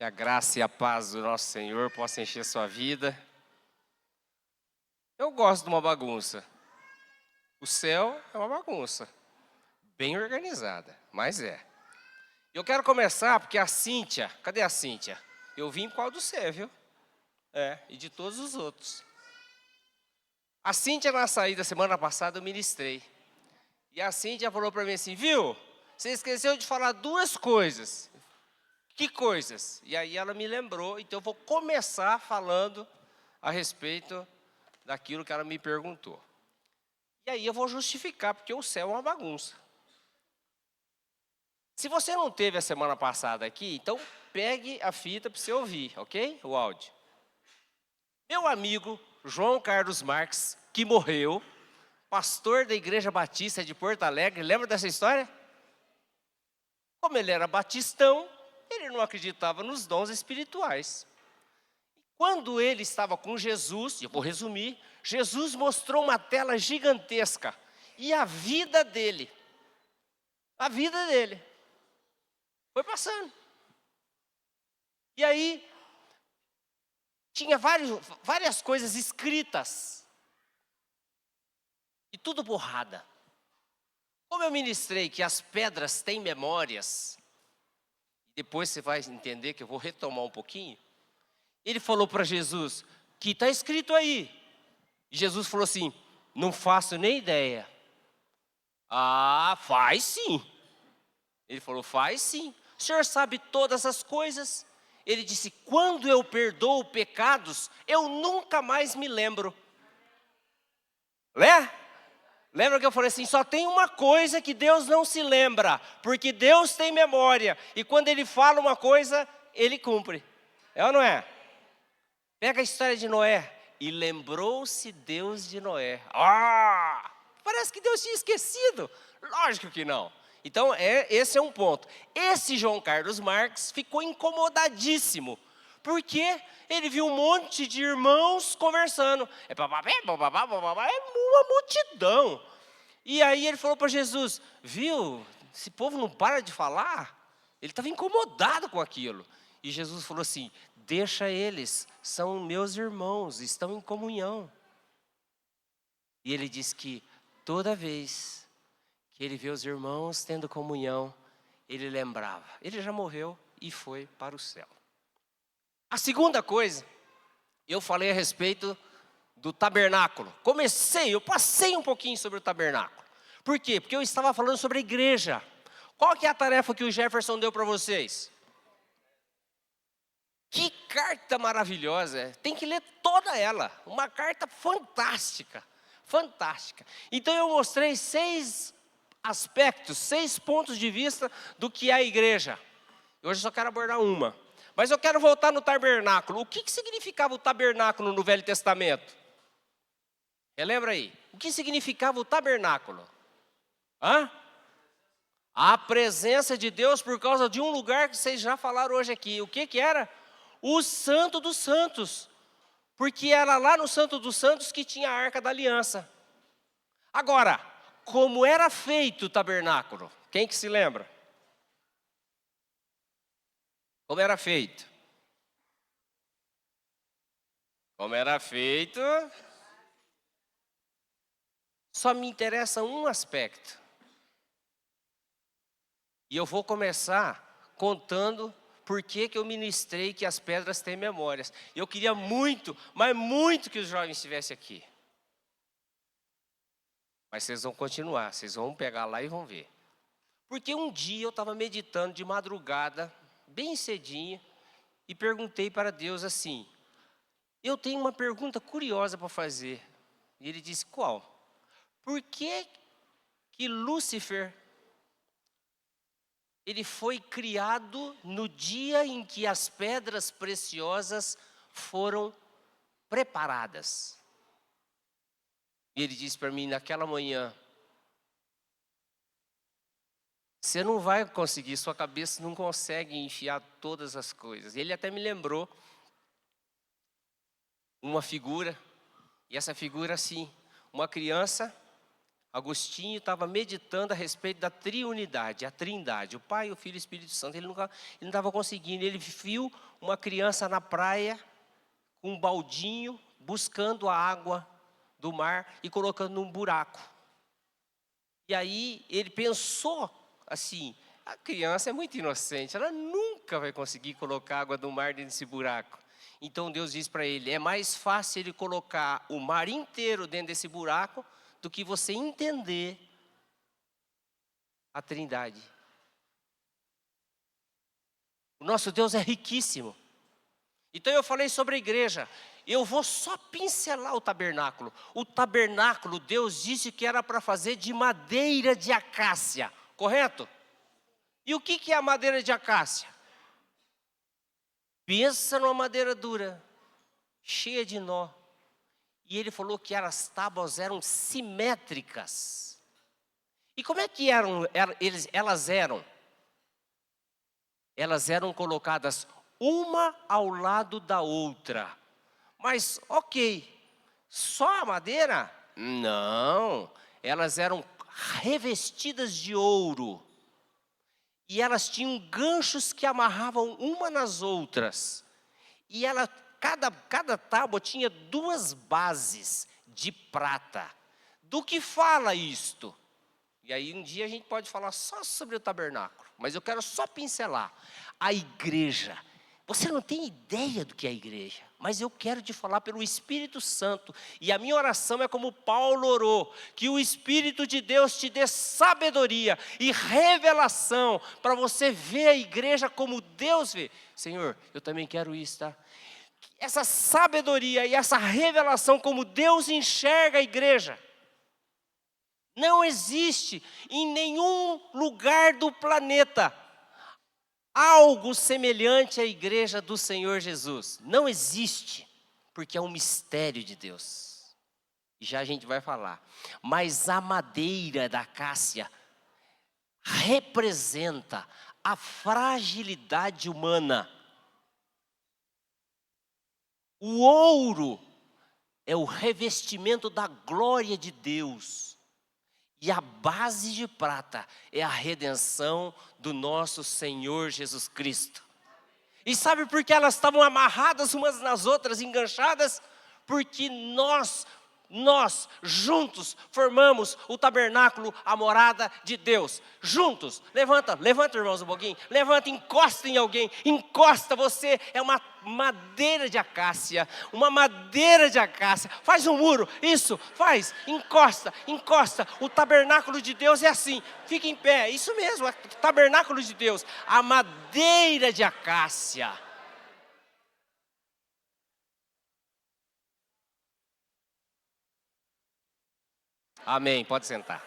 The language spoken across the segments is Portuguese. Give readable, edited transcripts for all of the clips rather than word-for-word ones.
Que a graça e a paz do nosso Senhor possa encher sua vida. Eu gosto de uma bagunça. O céu é uma bagunça, bem organizada, mas é. Eu quero começar porque a Cíntia, cadê a Cíntia? Eu vim por causa do céu, viu? E de todos os outros. A Cíntia, na saída semana passada, eu ministrei. E a Cíntia falou para mim assim, viu? Você esqueceu de falar duas coisas. Que coisas? E aí ela me lembrou, então eu vou começar falando a respeito daquilo que ela me perguntou. E aí eu vou justificar, porque o céu é uma bagunça. Se você não teve a semana passada aqui, então pegue a fita para você ouvir, ok? O áudio. Meu amigo João Carlos Marques, que morreu, pastor da Igreja Batista de Porto Alegre, lembra dessa história? Como ele era batistão, ele não acreditava nos dons espirituais. Quando ele estava com Jesus, eu vou resumir, Jesus mostrou uma tela gigantesca e a vida dele foi passando. E aí, tinha várias coisas escritas e tudo borrada. Como eu ministrei que as pedras têm memórias, depois você vai entender que eu vou retomar um pouquinho. Ele falou para Jesus, que está escrito aí. E Jesus falou assim, não faço nem ideia. Ah, faz sim. Ele falou, faz sim. O senhor sabe todas as coisas? Ele disse, quando eu perdoo pecados, eu nunca mais me lembro. Lembra que eu falei assim, só tem uma coisa que Deus não se lembra, porque Deus tem memória, e quando Ele fala uma coisa, Ele cumpre. É ou não é? Pega a história de Noé, e lembrou-se Deus de Noé. Parece que Deus tinha esquecido. Lógico que não. Então, esse é um ponto. Esse João Carlos Marques ficou incomodadíssimo, porque ele viu um monte de irmãos conversando. É uma multidão. E aí ele falou para Jesus, viu, esse povo não para de falar? Ele estava incomodado com aquilo. E Jesus falou assim, deixa eles, são meus irmãos, estão em comunhão. E ele disse que toda vez que ele vê os irmãos tendo comunhão, ele lembrava. Ele já morreu e foi para o céu. A segunda coisa, eu falei a respeito do tabernáculo. Eu passei um pouquinho sobre o tabernáculo. Por quê? Porque eu estava falando sobre a igreja. Qual que é a tarefa que o Jefferson deu para vocês? Que carta maravilhosa, tem que ler toda ela, uma carta fantástica, fantástica. Então eu mostrei 6 aspectos, 6 pontos de vista do que é a igreja. Hoje eu só quero abordar uma, mas eu quero voltar no tabernáculo. O que significava o tabernáculo no Velho Testamento? Relembra aí, o que significava o tabernáculo? A presença de Deus por causa de um lugar que vocês já falaram hoje aqui. O que era? O Santo dos Santos, porque era lá no Santo dos Santos que tinha a Arca da Aliança. Agora, como era feito o tabernáculo? Quem que se lembra? Como era feito? Como era feito? Só me interessa um aspecto. E eu vou começar contando por que eu ministrei que as pedras têm memórias. Eu queria muito, mas muito que os jovens estivessem aqui. Mas vocês vão continuar, vocês vão pegar lá e vão ver. Porque um dia eu estava meditando de madrugada, bem cedinho, e perguntei para Deus assim, eu tenho uma pergunta curiosa para fazer. E ele disse, qual? Por que Lúcifer, ele foi criado no dia em que as pedras preciosas foram preparadas? E ele disse para mim naquela manhã, você não vai conseguir, sua cabeça não consegue enfiar todas as coisas. Ele até me lembrou uma figura, e essa figura assim, uma criança Agostinho estava meditando a respeito da triunidade, a trindade, o Pai, o Filho e o Espírito Santo. Ele não estava conseguindo, ele viu uma criança na praia, com um baldinho, buscando a água do mar e colocando num buraco. E aí ele pensou assim, a criança é muito inocente, ela nunca vai conseguir colocar água do mar dentro desse buraco. Então Deus diz para ele, é mais fácil ele colocar o mar inteiro dentro desse buraco, do que você entender a trindade. O nosso Deus é riquíssimo. Então eu falei sobre a igreja. Eu vou só pincelar o tabernáculo. O tabernáculo, Deus disse que era para fazer de madeira de acácia. Correto? E o que é a madeira de acácia? Pensa numa madeira dura, cheia de nó. E ele falou que as tábuas eram simétricas. E como é que elas eram? Elas eram colocadas uma ao lado da outra. Mas, ok, só a madeira? Não, elas eram revestidas de ouro. E elas tinham ganchos que amarravam uma nas outras. E cada tábua tinha 2 bases de prata. Do que fala isto? E aí um dia a gente pode falar só sobre o tabernáculo, mas eu quero só pincelar. A igreja, você não tem ideia do que é a igreja, mas eu quero te falar pelo Espírito Santo. E a minha oração é como Paulo orou, que o Espírito de Deus te dê sabedoria e revelação, para você ver a igreja como Deus vê. Senhor, eu também quero isso, tá? Essa sabedoria e essa revelação como Deus enxerga a igreja. Não existe em nenhum lugar do planeta algo semelhante à igreja do Senhor Jesus. Não existe, porque é um mistério de Deus. E já a gente vai falar. Mas a madeira da acácia representa a fragilidade humana. O ouro é o revestimento da glória de Deus. E a base de prata é a redenção do nosso Senhor Jesus Cristo. E sabe por que elas estavam amarradas umas nas outras, enganchadas? Porque nós juntos formamos o tabernáculo, a morada de Deus. Juntos, levanta irmãos um pouquinho, levanta, encosta em alguém, encosta, você é uma madeira de acácia, faz um muro, isso, faz, encosta, o tabernáculo de Deus é assim, fica em pé, isso mesmo, o tabernáculo de Deus, a madeira de acácia. Amém, pode sentar.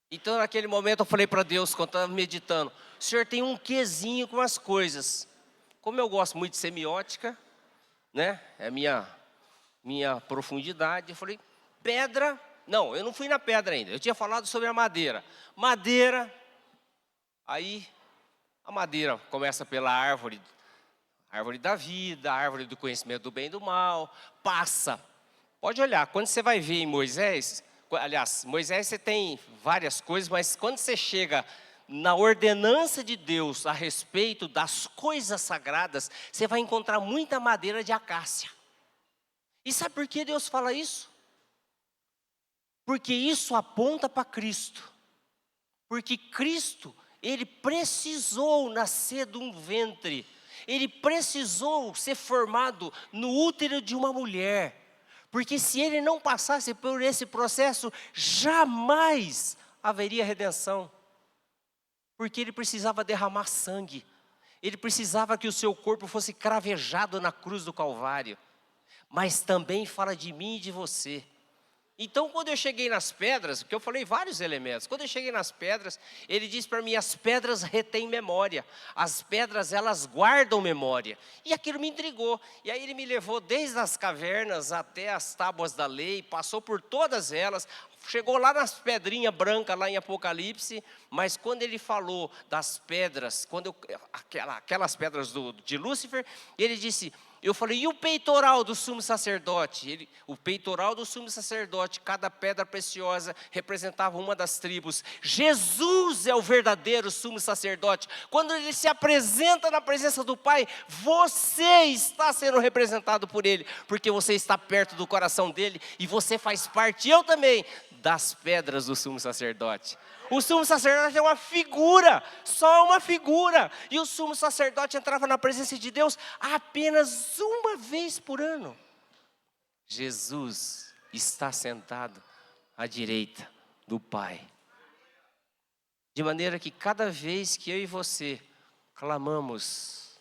Então naquele momento eu falei para Deus, quando eu estava meditando, o Senhor tem um quezinho com as coisas. Como eu gosto muito de semiótica, né? É a minha profundidade, eu falei, pedra, não, eu não fui na pedra ainda, eu tinha falado sobre a madeira. Madeira, aí a madeira começa pela árvore da vida, a árvore do conhecimento do bem e do mal, passa. Pode olhar, quando você vai ver em Moisés, aliás, Moisés você tem várias coisas, mas quando você chega na ordenança de Deus a respeito das coisas sagradas, você vai encontrar muita madeira de acácia. E sabe por que Deus fala isso? Porque isso aponta para Cristo. Porque Cristo, Ele precisou nascer de um ventre. Ele precisou ser formado no útero de uma mulher. Porque se Ele não passasse por esse processo, jamais haveria redenção. Porque Ele precisava derramar sangue. Ele precisava que o seu corpo fosse cravejado na cruz do Calvário. Mas também fala de mim e de você. Então, quando eu cheguei nas pedras, porque eu falei vários elementos, quando eu cheguei nas pedras, ele disse para mim, as pedras retêm memória, as pedras elas guardam memória, e aquilo me intrigou, e aí ele me levou desde as cavernas até as tábuas da lei, passou por todas elas, chegou lá nas pedrinhas brancas, lá em Apocalipse, mas quando ele falou das pedras, aquelas pedras de Lúcifer, ele disse, eu falei, e o peitoral do sumo sacerdote? O peitoral do sumo sacerdote, cada pedra preciosa representava uma das tribos. Jesus é o verdadeiro sumo sacerdote. Quando ele se apresenta na presença do Pai, você está sendo representado por ele, porque você está perto do coração dele e você faz parte, eu também, das pedras do sumo sacerdote. O sumo sacerdote é uma figura, só uma figura. E o sumo sacerdote entrava na presença de Deus apenas uma vez por ano. Jesus está sentado à direita do Pai. De maneira que cada vez que eu e você clamamos,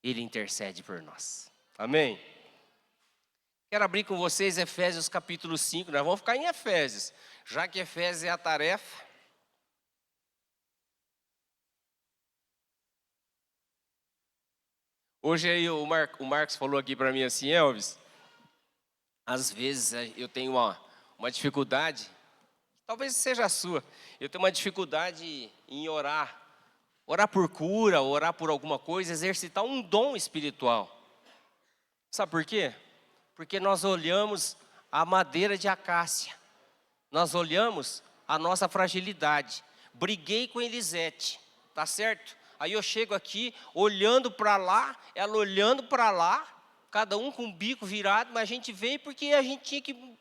Ele intercede por nós. Amém? Quero abrir com vocês Efésios capítulo 5, nós vamos ficar em Efésios, já que Efésios é a tarefa. Hoje aí o Marcos falou aqui para mim assim, Elvis, às vezes eu tenho uma dificuldade, talvez seja a sua, eu tenho uma dificuldade em orar por cura, orar por alguma coisa, exercitar um dom espiritual. Sabe por quê? Porque nós olhamos a madeira de acácia, nós olhamos a nossa fragilidade. Briguei com Elisete, tá certo? Aí eu chego aqui, olhando para lá, ela olhando para lá, cada um com o bico virado, mas a gente veio porque a gente tinha que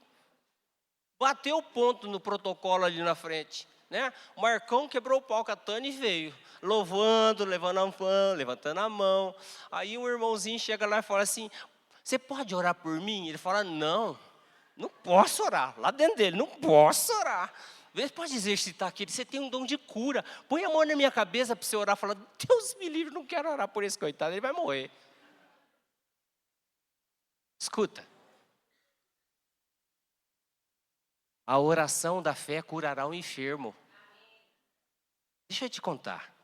bater o ponto no protocolo ali na frente, né? O Marcão quebrou o pau com a Tânia e veio, louvando, levantando a mão. Aí um irmãozinho chega lá e fala assim, você pode orar por mim? Ele fala, não posso orar. Lá dentro dele, não posso orar. Você pode exercitar aquele, você tem um dom de cura. Põe a mão na minha cabeça para você orar, fala, Deus me livre, não quero orar por esse coitado, ele vai morrer. Escuta. A oração da fé curará o enfermo. Deixa eu te contar.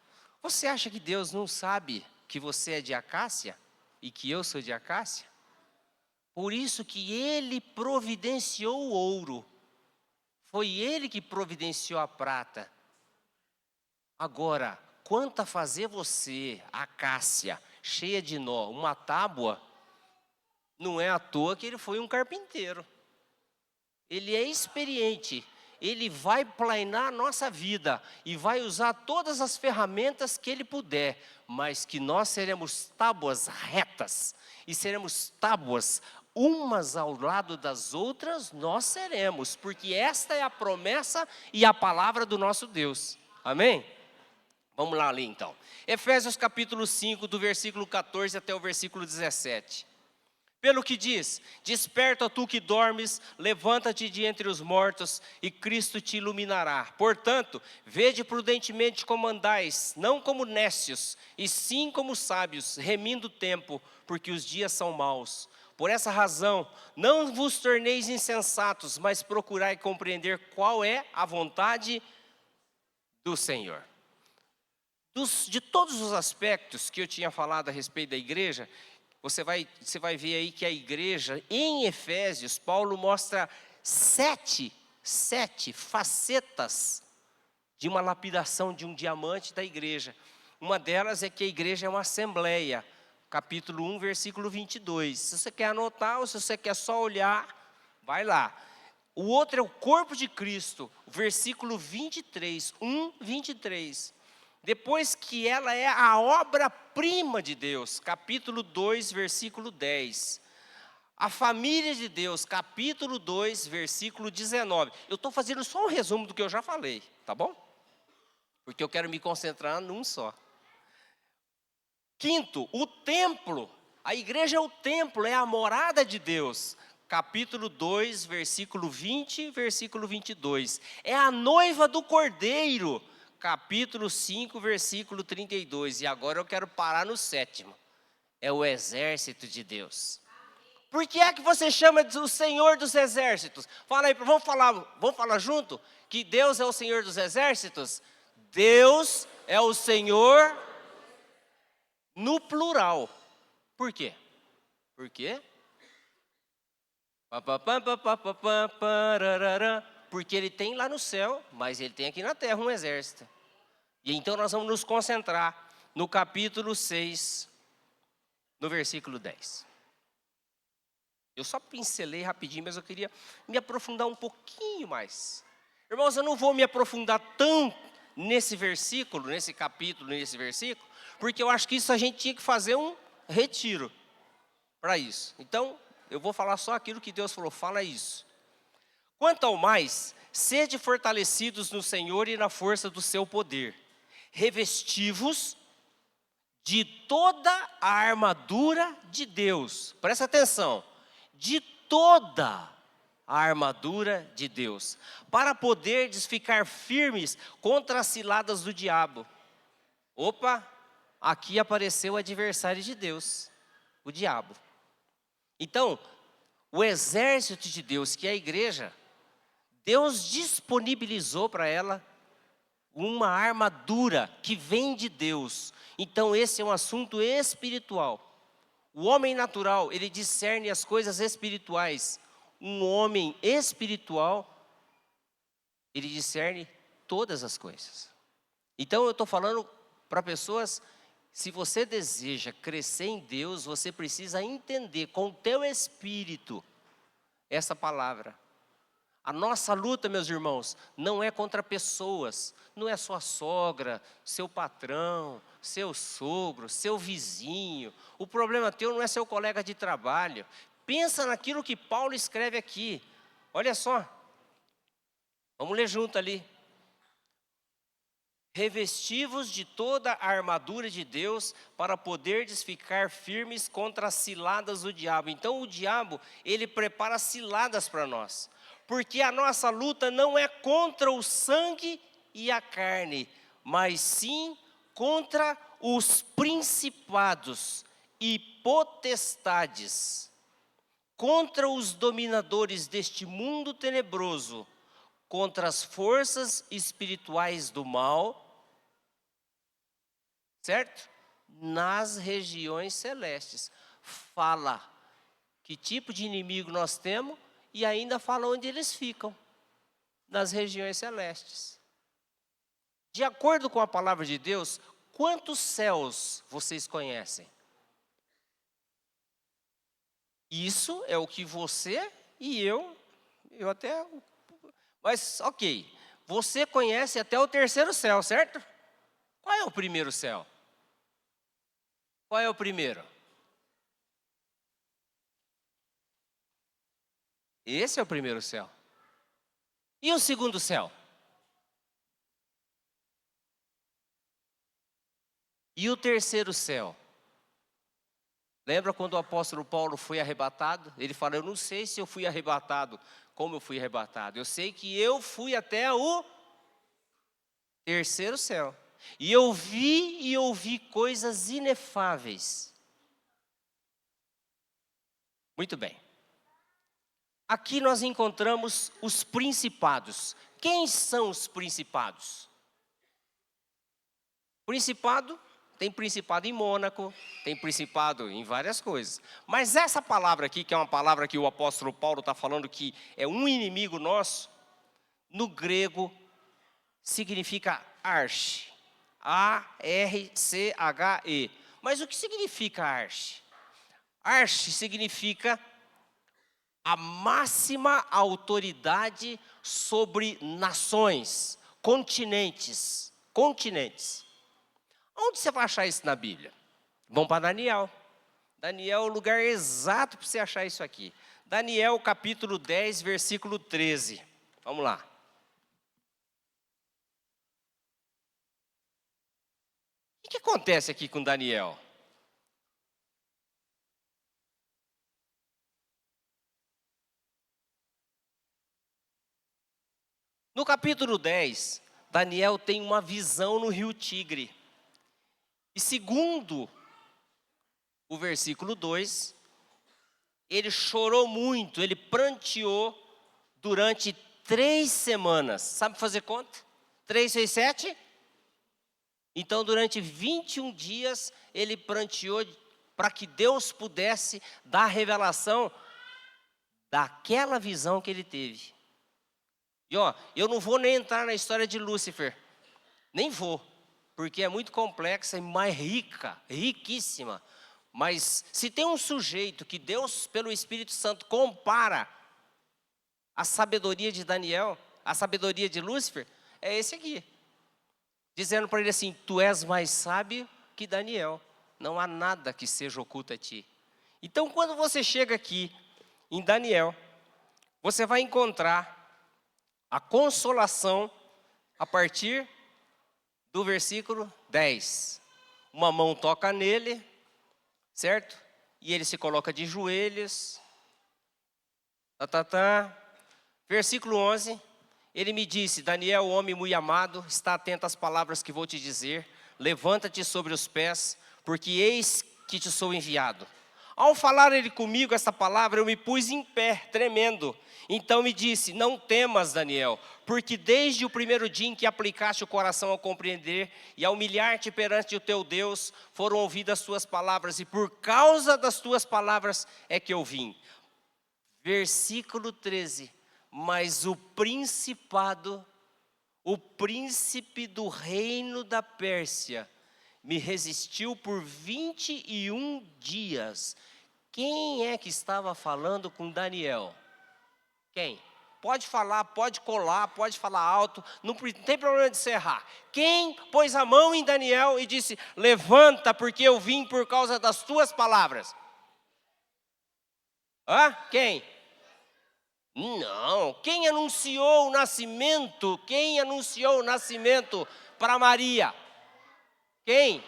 Você acha que Deus não sabe que você é de acácia e que eu sou de acácia? Por isso que Ele providenciou o ouro. Foi Ele que providenciou a prata. Agora, quanto a fazer você, acácia, cheia de nó, uma tábua, não é à toa que Ele foi um carpinteiro. Ele é experiente. Ele vai planear a nossa vida e vai usar todas as ferramentas que Ele puder, mas que nós seremos tábuas retas e seremos tábuas umas ao lado das outras, nós seremos, porque esta é a promessa e a palavra do nosso Deus. Amém? Vamos lá ler então. Efésios capítulo 5, do versículo 14 até o versículo 17. Pelo que diz, desperta tu que dormes, levanta-te de entre os mortos e Cristo te iluminará. Portanto, vede prudentemente como andais, não como nécios, e sim como sábios, remindo o tempo, porque os dias são maus. Por essa razão, não vos torneis insensatos, mas procurai compreender qual é a vontade do Senhor. De todos os aspectos que eu tinha falado a respeito da igreja, você vai ver aí que a igreja, em Efésios, Paulo mostra sete facetas de uma lapidação de um diamante da igreja. Uma delas é que a igreja é uma assembleia. Capítulo 1, versículo 22. Se você quer anotar ou se você quer só olhar, vai lá. O outro é o corpo de Cristo, versículo 23, 23. Depois que ela é a obra-prima de Deus, capítulo 2, versículo 10. A família de Deus, capítulo 2, versículo 19. Eu estou fazendo só um resumo do que eu já falei, tá bom? Porque eu quero me concentrar num só. Quinto, o templo. A igreja é o templo, é a morada de Deus. Capítulo 2, versículo 20, versículo 22. É a noiva do Cordeiro. Capítulo 5, versículo 32. E agora eu quero parar no sétimo. É o exército de Deus. Por que é que você chama de o Senhor dos Exércitos? Fala aí, vamos falar junto? Que Deus é o Senhor dos Exércitos? Deus é o Senhor no plural. Por quê? Por quê? Porque ele tem lá no céu, mas ele tem aqui na terra um exército. E então nós vamos nos concentrar no capítulo 6, no versículo 10. Eu só pincelei rapidinho, mas eu queria me aprofundar um pouquinho mais. Irmãos, eu não vou me aprofundar tão nesse versículo, nesse capítulo, nesse versículo, porque eu acho que isso a gente tinha que fazer um retiro para isso. Então, eu vou falar só aquilo que Deus falou, fala isso. Quanto ao mais, sede fortalecidos no Senhor e na força do seu poder, revestivos de toda a armadura de Deus. Presta atenção, de toda a armadura de Deus, para poderdes ficar firmes contra as ciladas do diabo. Opa, aqui apareceu o adversário de Deus, o diabo. Então, o exército de Deus, que é a igreja, Deus disponibilizou para ela uma armadura que vem de Deus. Então esse é um assunto espiritual. O homem natural, ele discerne as coisas espirituais. Um homem espiritual, ele discerne todas as coisas. Então eu estou falando para pessoas, se você deseja crescer em Deus, você precisa entender com o teu espírito essa palavra. A nossa luta, meus irmãos, não é contra pessoas, não é sua sogra, seu patrão, seu sogro, seu vizinho. O problema teu não é seu colega de trabalho. Pensa naquilo que Paulo escreve aqui. Olha só, vamos ler junto ali. Revestivos de toda a armadura de Deus para poderdes ficar firmes contra as ciladas do diabo. Então o diabo, ele prepara ciladas para nós. Porque a nossa luta não é contra o sangue e a carne, mas sim contra os principados e potestades, contra os dominadores deste mundo tenebroso, contra as forças espirituais do mal, certo? Nas regiões celestes. Fala que tipo de inimigo nós temos e ainda fala onde eles ficam, nas regiões celestes. De acordo com a palavra de Deus, quantos céus vocês conhecem? Isso é o que você e eu até... Mas, ok, você conhece até o terceiro céu, certo? Qual é o primeiro céu? Qual é o primeiro? Esse é o primeiro céu. E o segundo céu? E o terceiro céu? Lembra quando o apóstolo Paulo foi arrebatado? Ele fala, eu não sei se eu fui arrebatado, como eu fui arrebatado. Eu sei que eu fui até o terceiro céu. E eu ouvi coisas inefáveis. Muito bem. Aqui nós encontramos os principados. Quem são os principados? Principado, tem principado em Mônaco, tem principado em várias coisas. Mas essa palavra aqui, que é uma palavra que o apóstolo Paulo está falando que é um inimigo nosso, no grego significa arche. A-R-C-H-E. Mas o que significa arche? Arche significa a máxima autoridade sobre nações, continentes. Onde você vai achar isso na Bíblia? Vamos para Daniel. Daniel é o lugar exato para você achar isso aqui. Daniel capítulo 10, versículo 13. Vamos lá. O que acontece aqui com Daniel? No capítulo 10, Daniel tem uma visão no rio Tigre. E segundo o versículo 2, ele chorou muito, ele pranteou durante 3 semanas. Sabe fazer conta? 3 vezes 7? Então, durante 21 dias, ele pranteou para que Deus pudesse dar revelação daquela visão que ele teve. E eu não vou nem entrar na história de Lúcifer, nem vou, porque é muito complexa e mais rica, riquíssima. Mas se tem um sujeito que Deus, pelo Espírito Santo, compara a sabedoria de Daniel, a sabedoria de Lúcifer, é esse aqui. Dizendo para ele assim: tu és mais sábio que Daniel, não há nada que seja oculto a ti. Então, quando você chega aqui em Daniel, você vai encontrar a consolação a partir do versículo 10. Uma mão toca nele, certo? E ele se coloca de joelhos. Versículo 11. Ele me disse: Daniel, homem muito amado, está atento às palavras que vou te dizer. Levanta-te sobre os pés, porque eis que te sou enviado. Ao falar ele comigo essa palavra, eu me pus em pé, tremendo. Então me disse: não temas, Daniel, porque desde o primeiro dia em que aplicaste o coração a compreender e a humilhar-te perante o teu Deus, foram ouvidas as tuas palavras, e por causa das tuas palavras é que eu vim. Versículo 13. Mas o principado, o príncipe do reino da Pérsia, me resistiu por 21 dias. Quem é que estava falando com Daniel? Quem? Pode falar, pode colar, pode falar alto, não tem problema de encerrar. Quem pôs a mão em Daniel e disse: levanta, porque eu vim por causa das tuas palavras? Quem? Não, quem anunciou o nascimento? Quem anunciou o nascimento para Maria? Quem?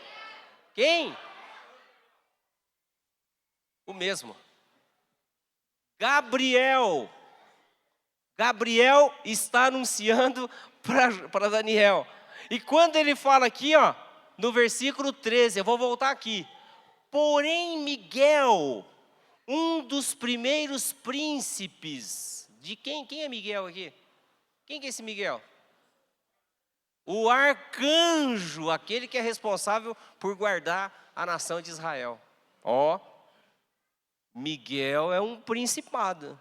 O mesmo. Gabriel está anunciando para Daniel. E quando ele fala aqui, no versículo 13, eu vou voltar aqui. Porém, Miguel, um dos primeiros príncipes, de quem? Quem é Miguel aqui? Quem que é esse Miguel? O arcanjo, aquele que é responsável por guardar a nação de Israel. Miguel é um principado,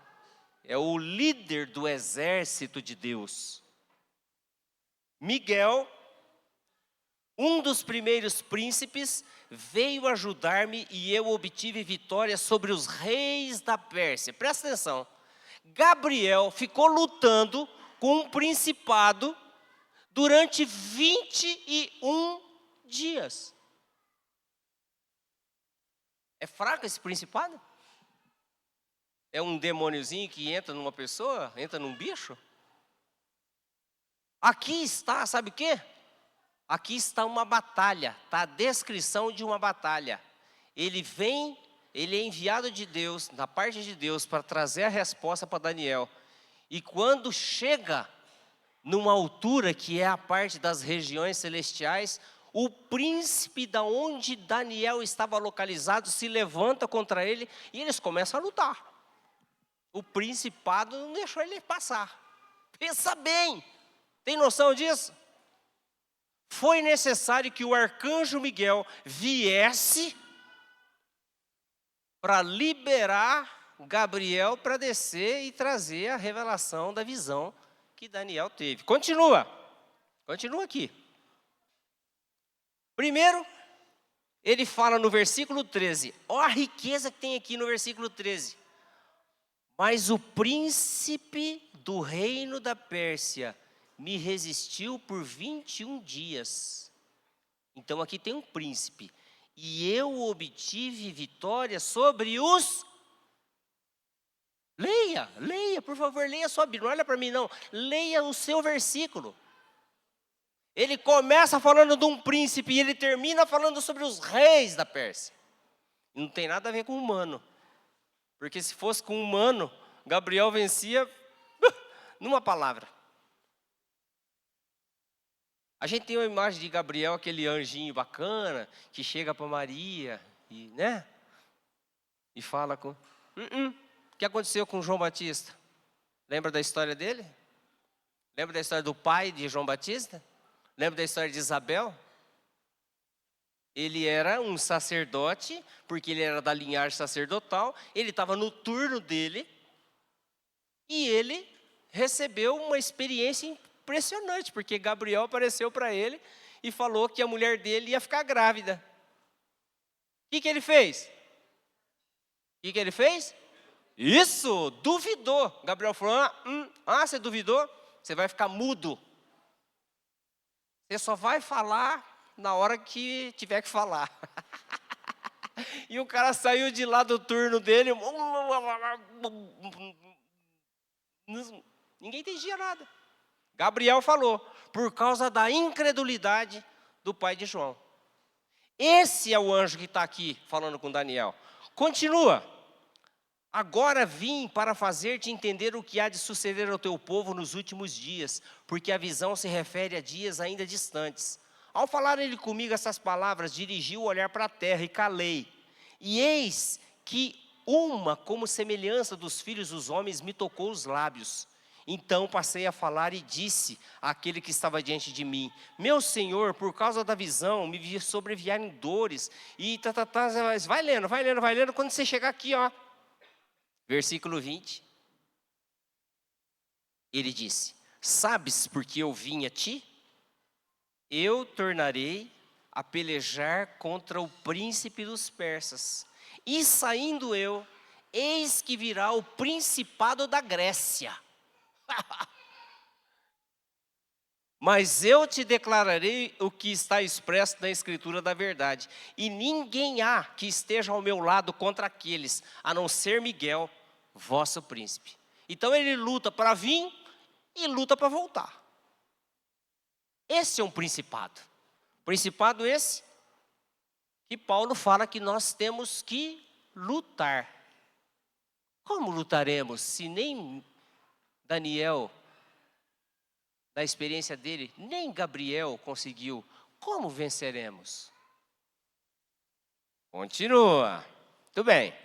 é o líder do exército de Deus. Miguel, um dos primeiros príncipes, veio ajudar-me e eu obtive vitória sobre os reis da Pérsia. Presta atenção. Gabriel ficou lutando com um principado durante 21 dias. É fraco esse principado? É um demôniozinho que entra numa pessoa, entra num bicho? Aqui está, sabe o quê? Aqui está uma batalha, está a descrição de uma batalha. Ele é enviado de Deus, da parte de Deus, para trazer a resposta para Daniel. E quando chega numa altura que é a parte das regiões celestiais, o príncipe da onde Daniel estava localizado se levanta contra ele e eles começam a lutar. O principado não deixou ele passar. Pensa bem, tem noção disso? Foi necessário que o arcanjo Miguel viesse para liberar Gabriel para descer e trazer a revelação da visão que Daniel teve. Continua aqui. Primeiro, ele fala no versículo 13, ó a riqueza que tem aqui no versículo 13. Mas o príncipe do reino da Pérsia me resistiu por 21 dias. Então aqui tem um príncipe. E eu obtive vitória sobre os... Leia, por favor, leia a sua Bíblia. Não olha para mim não, leia o seu versículo. Ele começa falando de um príncipe e ele termina falando sobre os reis da Pérsia. Não tem nada a ver com humano. Porque se fosse com humano, Gabriel vencia numa palavra. A gente tem uma imagem de Gabriel, aquele anjinho bacana, que chega para Maria, e fala com... O que aconteceu com João Batista? Lembra da história dele? Lembra da história do pai de João Batista? Lembra da história de Isabel? Ele era um sacerdote, porque ele era da linhagem sacerdotal, ele estava no turno dele, e ele recebeu uma experiência impressionante, porque Gabriel apareceu para ele e falou que a mulher dele ia ficar grávida. O que ele fez? O que ele fez? Isso, duvidou. Gabriel falou, você duvidou? Você vai ficar mudo. Você só vai falar na hora que tiver que falar. E o cara saiu de lá do turno dele. Ninguém entendia nada. Gabriel falou, por causa da incredulidade do pai de João. Esse é o anjo que está aqui falando com Daniel. Continua. Agora vim para fazer-te entender o que há de suceder ao teu povo nos últimos dias, porque a visão se refere a dias ainda distantes. Ao falar ele comigo essas palavras, dirigi o olhar para a terra e calei. E eis que uma como semelhança dos filhos dos homens me tocou os lábios. Então passei a falar e disse àquele que estava diante de mim, meu Senhor, por causa da visão, me sobrevieram dores. E vai lendo, quando você chegar aqui, ó. Versículo 20. Ele disse, sabes por que eu vim a ti? Eu tornarei a pelejar contra o príncipe dos persas. E saindo eu, eis que virá o principado da Grécia. Mas eu te declararei o que está expresso na escritura da verdade. E ninguém há que esteja ao meu lado contra aqueles, a não ser Miguel, vosso príncipe. Então ele luta para vir e luta para voltar. Esse é um principado. Principado esse que Paulo fala que nós temos que lutar. Como lutaremos se nem Daniel, da experiência dele, nem Gabriel conseguiu? Como venceremos? Continua. Muito bem.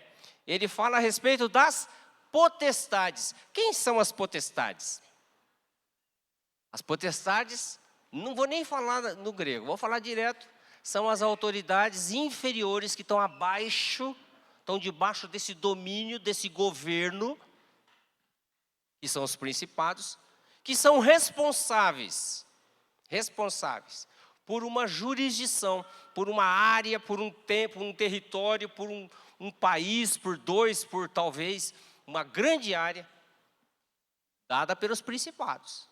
Ele fala a respeito das potestades. Quem são as potestades? As potestades, não vou nem falar no grego, vou falar direto. São as autoridades inferiores que estão abaixo, estão debaixo desse domínio, desse governo, que são os principados, que são responsáveis por uma jurisdição, por uma área, por um tempo, um território, por um país, por dois, por talvez uma grande área, dada pelos principados.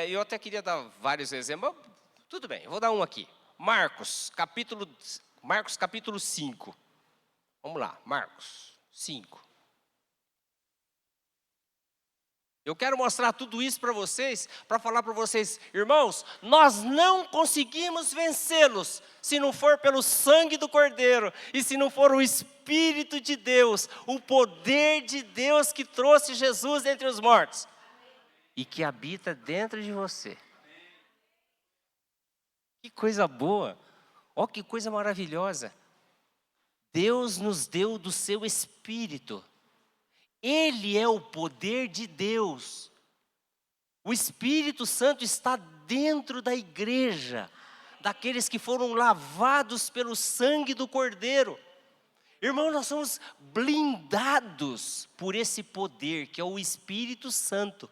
Eu até queria dar vários exemplos, mas tudo bem, eu vou dar um aqui. Marcos capítulo 5. Vamos lá, Marcos 5. Eu quero mostrar tudo isso para vocês, para falar para vocês, irmãos, nós não conseguimos vencê-los se não for pelo sangue do Cordeiro e se não for o Espírito de Deus, o poder de Deus que trouxe Jesus entre os mortos e que habita dentro de você. Que coisa boa, ó, que coisa maravilhosa. Deus nos deu do seu Espírito. Ele é o poder de Deus. O Espírito Santo está dentro da igreja, daqueles que foram lavados pelo sangue do Cordeiro. Irmão, nós somos blindados por esse poder que é o Espírito Santo.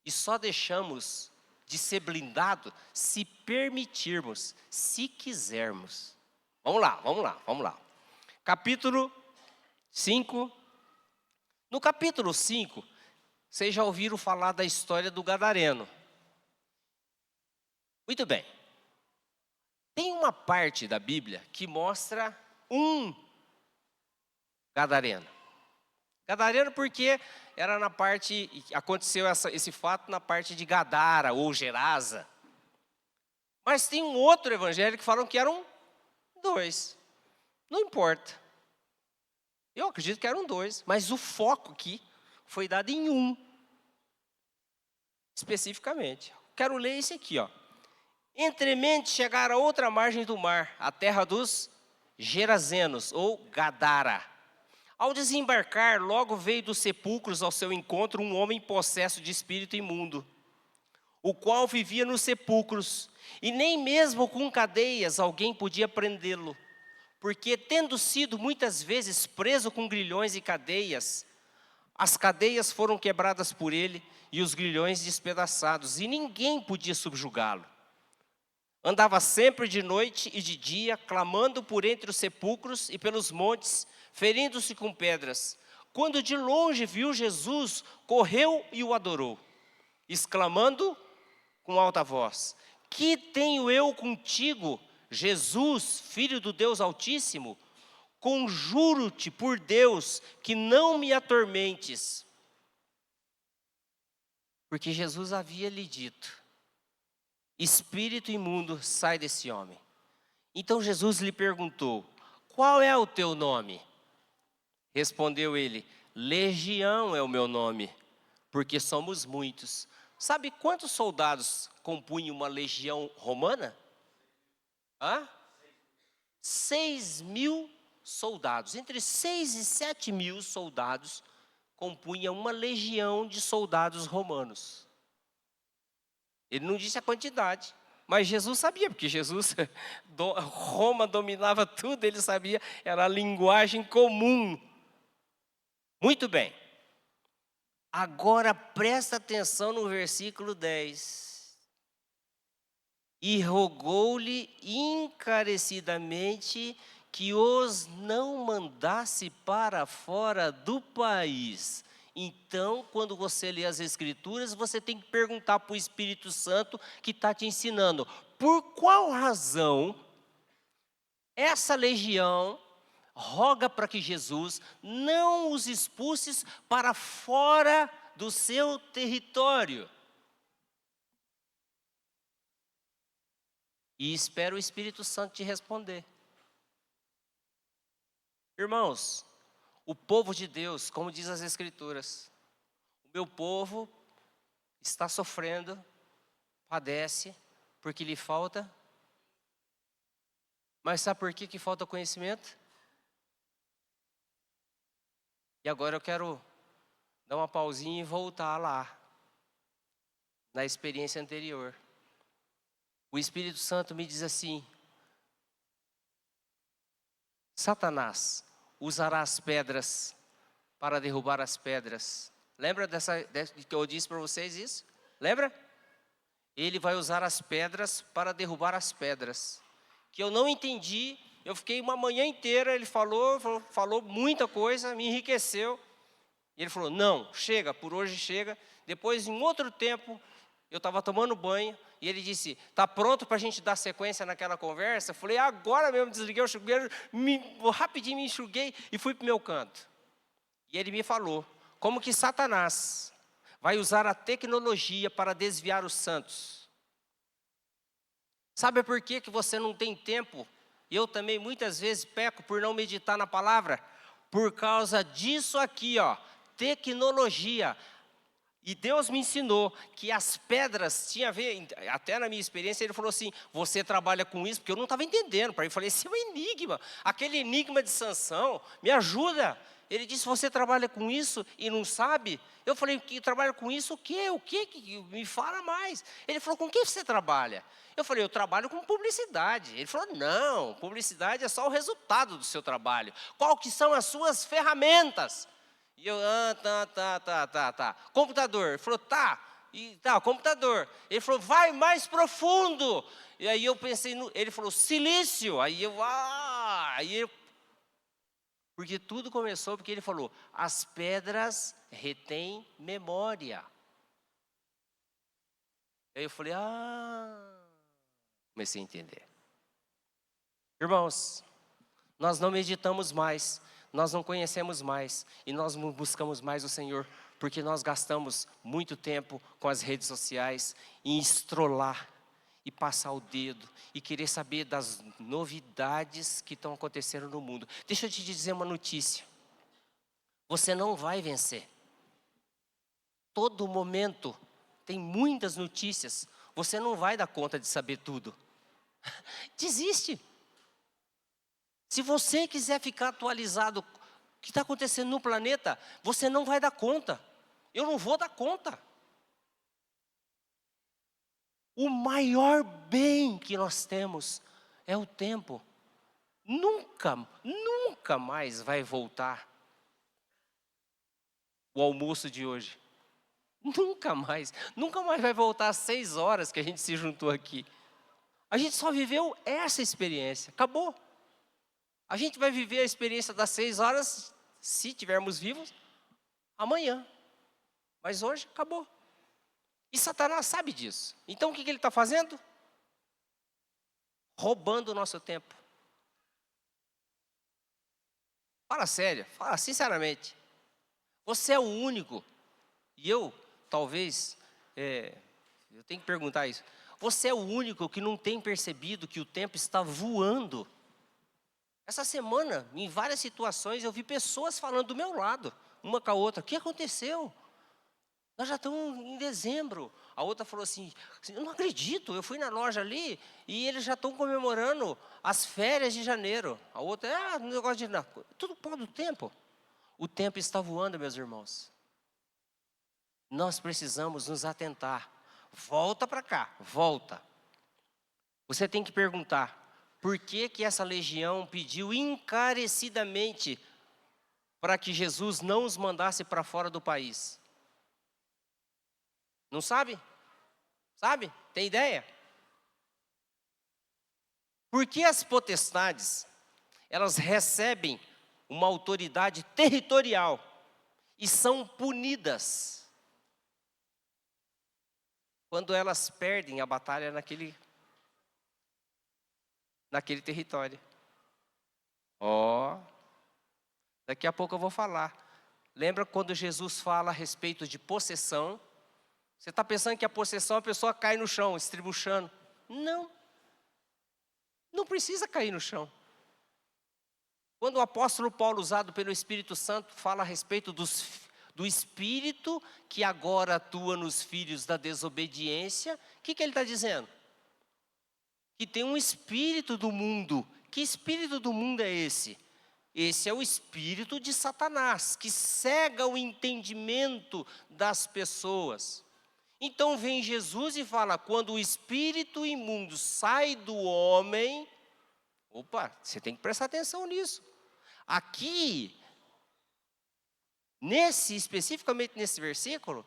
E só deixamos de ser blindado se permitirmos, se quisermos. Vamos lá. Capítulo 5. No capítulo 5, vocês já ouviram falar da história do Gadareno. Muito bem. Tem uma parte da Bíblia que mostra um Gadareno. Gadareno porque era na parte, aconteceu esse fato na parte de Gadara ou Gerasa. Mas tem um outro evangelho que falam que eram 2. Não importa. Eu acredito que eram 2, mas o foco aqui foi dado em um. Especificamente. Quero ler esse aqui, ó. Entremente chegaram a outra margem do mar, a terra dos Gerazenos ou Gadara. Ao desembarcar, logo veio dos sepulcros ao seu encontro um homem possesso de espírito imundo, o qual vivia nos sepulcros, e nem mesmo com cadeias alguém podia prendê-lo, porque tendo sido muitas vezes preso com grilhões e cadeias, as cadeias foram quebradas por ele e os grilhões despedaçados, e ninguém podia subjugá-lo. Andava sempre de noite e de dia, clamando por entre os sepulcros e pelos montes, ferindo-se com pedras. Quando de longe viu Jesus, correu e o adorou, exclamando com alta voz: que tenho eu contigo, Jesus, Filho do Deus Altíssimo? Conjuro-te por Deus que não me atormentes. Porque Jesus havia lhe dito: espírito imundo, sai desse homem. Então Jesus lhe perguntou: qual é o teu nome? Respondeu ele: Legião é o meu nome, porque somos muitos. Sabe quantos soldados compunham uma legião romana? 6.000 soldados. Entre 6 e 7 mil soldados compunham uma legião de soldados romanos. Ele não disse a quantidade, mas Jesus sabia, porque Roma dominava tudo, ele sabia, era a linguagem comum. Muito bem. Agora presta atenção no versículo 10. E rogou-lhe encarecidamente que os não mandasse para fora do país. Então, quando você lê as Escrituras, você tem que perguntar para o Espírito Santo que está te ensinando: por qual razão essa legião roga para que Jesus não os expulse para fora do seu território? E espera o Espírito Santo te responder. Irmãos, o povo de Deus, como diz as Escrituras, o meu povo está sofrendo, padece, porque lhe falta. Mas sabe por que falta conhecimento? E agora eu quero dar uma pausinha e voltar lá, na experiência anterior. O Espírito Santo me diz assim: Satanás usará as pedras para derrubar as pedras. Lembra que eu disse para vocês isso? Lembra? Ele vai usar as pedras para derrubar as pedras. Que eu não entendi, eu fiquei uma manhã inteira, ele falou muita coisa, me enriqueceu. E ele falou: não, chega, por hoje chega. Depois, em outro tempo, eu estava tomando banho, e ele disse: está pronto para a gente dar sequência naquela conversa? Eu falei: agora mesmo, desliguei o chuveiro, rapidinho me enxuguei e fui para o meu canto. E ele me falou como que Satanás vai usar a tecnologia para desviar os santos. Sabe por que você não tem tempo? Eu também muitas vezes peco por não meditar na palavra. Por causa disso aqui, tecnologia. E Deus me ensinou que as pedras tinha a ver, até na minha experiência ele falou assim: você trabalha com isso? Porque eu não estava entendendo. Para ele, eu falei: esse é um enigma, aquele enigma de Sansão, me ajuda. Ele disse: você trabalha com isso e não sabe? Eu falei: que trabalha com isso o quê? O quê? Me fala mais. Ele falou: com que você trabalha? Eu falei: eu trabalho com publicidade. Ele falou: não, publicidade é só o resultado do seu trabalho. Qual que são as suas ferramentas? E eu: tá. Computador. Ele falou: computador. Ele falou: vai mais profundo. E aí eu pensei, ele falou: silício. Porque tudo começou porque ele falou: as pedras retêm memória. Aí eu falei: comecei a entender. Irmãos, nós não meditamos mais, nós não conhecemos mais, e nós não buscamos mais o Senhor, porque nós gastamos muito tempo com as redes sociais, em estrolar, e passar o dedo, e querer saber das novidades que estão acontecendo no mundo. Deixa eu te dizer uma notícia: você não vai vencer. Todo momento tem muitas notícias, você não vai dar conta de saber tudo. Desiste. Se você quiser ficar atualizado o que está acontecendo no planeta, você não vai dar conta. Eu não vou dar conta. O maior bem que nós temos é o tempo. Nunca mais vai voltar o almoço de hoje. Nunca mais vai voltar às 6 horas que a gente se juntou aqui. A gente só viveu essa experiência, acabou. A gente vai viver a experiência das 6 horas, se estivermos vivos, amanhã. Mas hoje, acabou. E Satanás sabe disso. Então o que ele está fazendo? Roubando o nosso tempo. Fala sério, fala sinceramente. Você é o único, e eu, talvez, eu tenho que perguntar isso. Você é o único que não tem percebido que o tempo está voando. Essa semana, em várias situações, eu vi pessoas falando do meu lado, uma com a outra. O que aconteceu? Nós já estamos em dezembro. A outra falou assim, eu não acredito, eu fui na loja ali e eles já estão comemorando as férias de janeiro. A outra, negócio de nada. Tudo pó do tempo. O tempo está voando, meus irmãos. Nós precisamos nos atentar. Volta para cá, volta. Você tem que perguntar, por que essa legião pediu encarecidamente para que Jesus não os mandasse para fora do país? Não sabe? Sabe? Tem ideia? Porque as potestades, elas recebem uma autoridade territorial e são punidas quando elas perdem a batalha naquele território. Daqui a pouco eu vou falar. Lembra quando Jesus fala a respeito de possessão? Você está pensando que a possessão, a pessoa cai no chão, estribuchando. Não. Não precisa cair no chão. Quando o apóstolo Paulo, usado pelo Espírito Santo, fala a respeito do Espírito que agora atua nos filhos da desobediência, o que ele está dizendo? Que tem um espírito do mundo. Que espírito do mundo é esse? Esse é o espírito de Satanás, que cega o entendimento das pessoas. Então vem Jesus e fala, quando o espírito imundo sai do homem, você tem que prestar atenção nisso. Aqui, especificamente nesse versículo,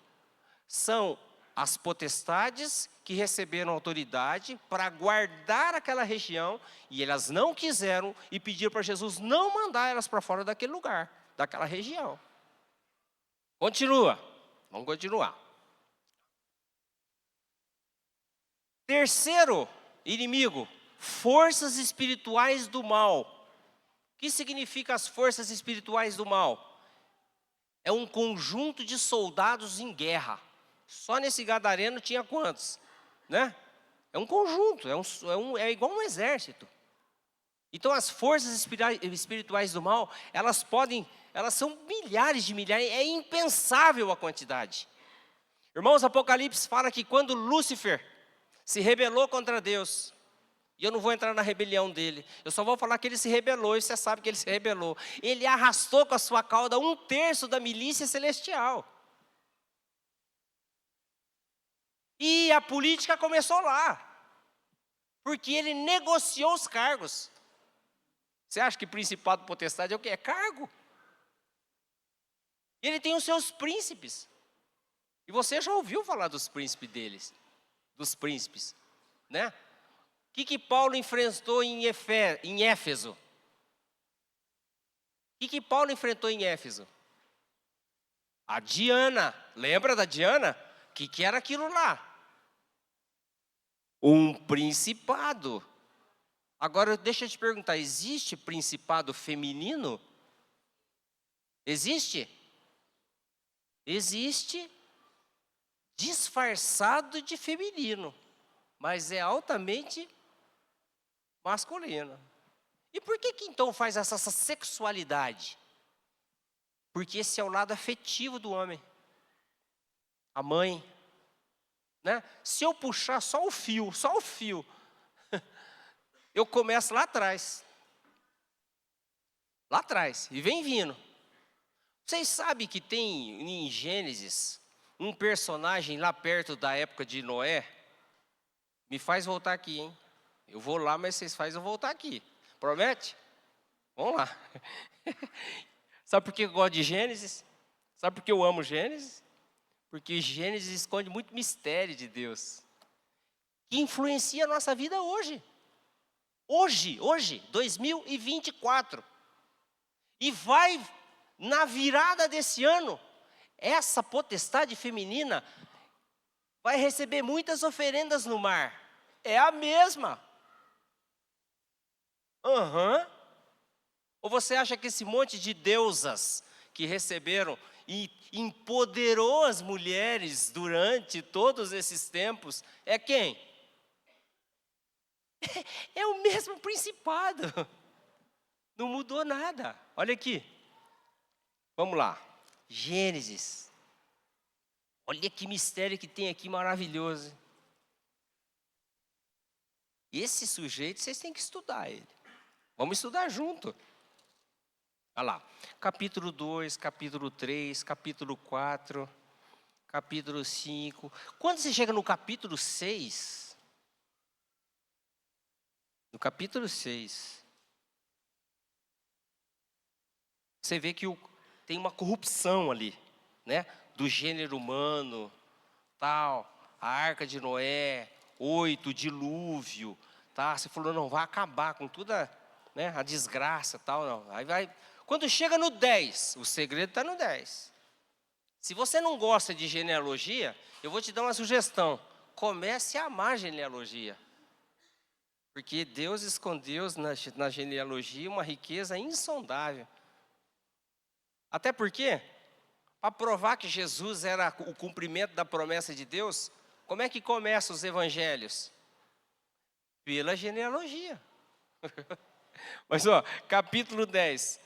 são as potestades que receberam autoridade para guardar aquela região, e elas não quiseram e pediram para Jesus não mandar elas para fora daquele lugar, daquela região. Vamos continuar. Terceiro inimigo, forças espirituais do mal. O que significa as forças espirituais do mal? É um conjunto de soldados em guerra. Só nesse gadareno tinha quantos? Né? É um conjunto, é igual um exército. Então as forças espirituais do mal, elas são milhares de milhares, é impensável a quantidade. Irmãos, Apocalipse fala que quando Lúcifer se rebelou contra Deus, e eu não vou entrar na rebelião dele, eu só vou falar que ele se rebelou, e você sabe que ele se rebelou. Ele arrastou com a sua cauda 1/3 da milícia celestial. E a política começou lá, porque ele negociou os cargos. Você acha que principado e potestade é o quê? É cargo. Ele tem os seus príncipes. E você já ouviu falar dos príncipes deles, né? O que Paulo enfrentou em Éfeso? O que Paulo enfrentou em Éfeso? A Diana. Lembra da Diana? O que era aquilo lá? Um principado. Agora, deixa eu te perguntar, existe principado feminino? Existe? Existe disfarçado de feminino, mas é altamente masculino. E por que então faz essa sexualidade? Porque esse é o lado afetivo do homem. A mãe, né? Se eu puxar só o fio, eu começo lá atrás. Lá atrás, e vem vindo. Vocês sabem que tem em Gênesis um personagem lá perto da época de Noé? Me faz voltar aqui, hein? Eu vou lá, mas vocês fazem eu voltar aqui. Promete? Vamos lá. Sabe por que eu gosto de Gênesis? Sabe por que eu amo Gênesis? Porque Gênesis esconde muito mistério de Deus, que influencia a nossa vida hoje. Hoje, 2024. E vai, na virada desse ano, essa potestade feminina vai receber muitas oferendas no mar. É a mesma. Ou você acha que esse monte de deusas que receberam e empoderou as mulheres durante todos esses tempos é quem? É o mesmo principado. Não mudou nada. Olha aqui. Vamos lá. Gênesis. Olha que mistério que tem aqui maravilhoso. Esse sujeito, vocês têm que estudar ele. Vamos estudar junto. Olha lá. Capítulo 2, capítulo 3, capítulo 4, capítulo 5. Quando você chega no capítulo 6, você vê que tem uma corrupção ali, né? Do gênero humano, tal, a arca de Noé, 8, o dilúvio, tá? Você falou, não, vai acabar com toda, né, a desgraça, tal, não. Aí vai, quando chega no 10, o segredo está no 10. Se você não gosta de genealogia, eu vou te dar uma sugestão. Comece a amar genealogia. Porque Deus escondeu na genealogia uma riqueza insondável. Até porque, para provar que Jesus era o cumprimento da promessa de Deus, como é que começam os evangelhos? Pela genealogia. Mas, capítulo 10.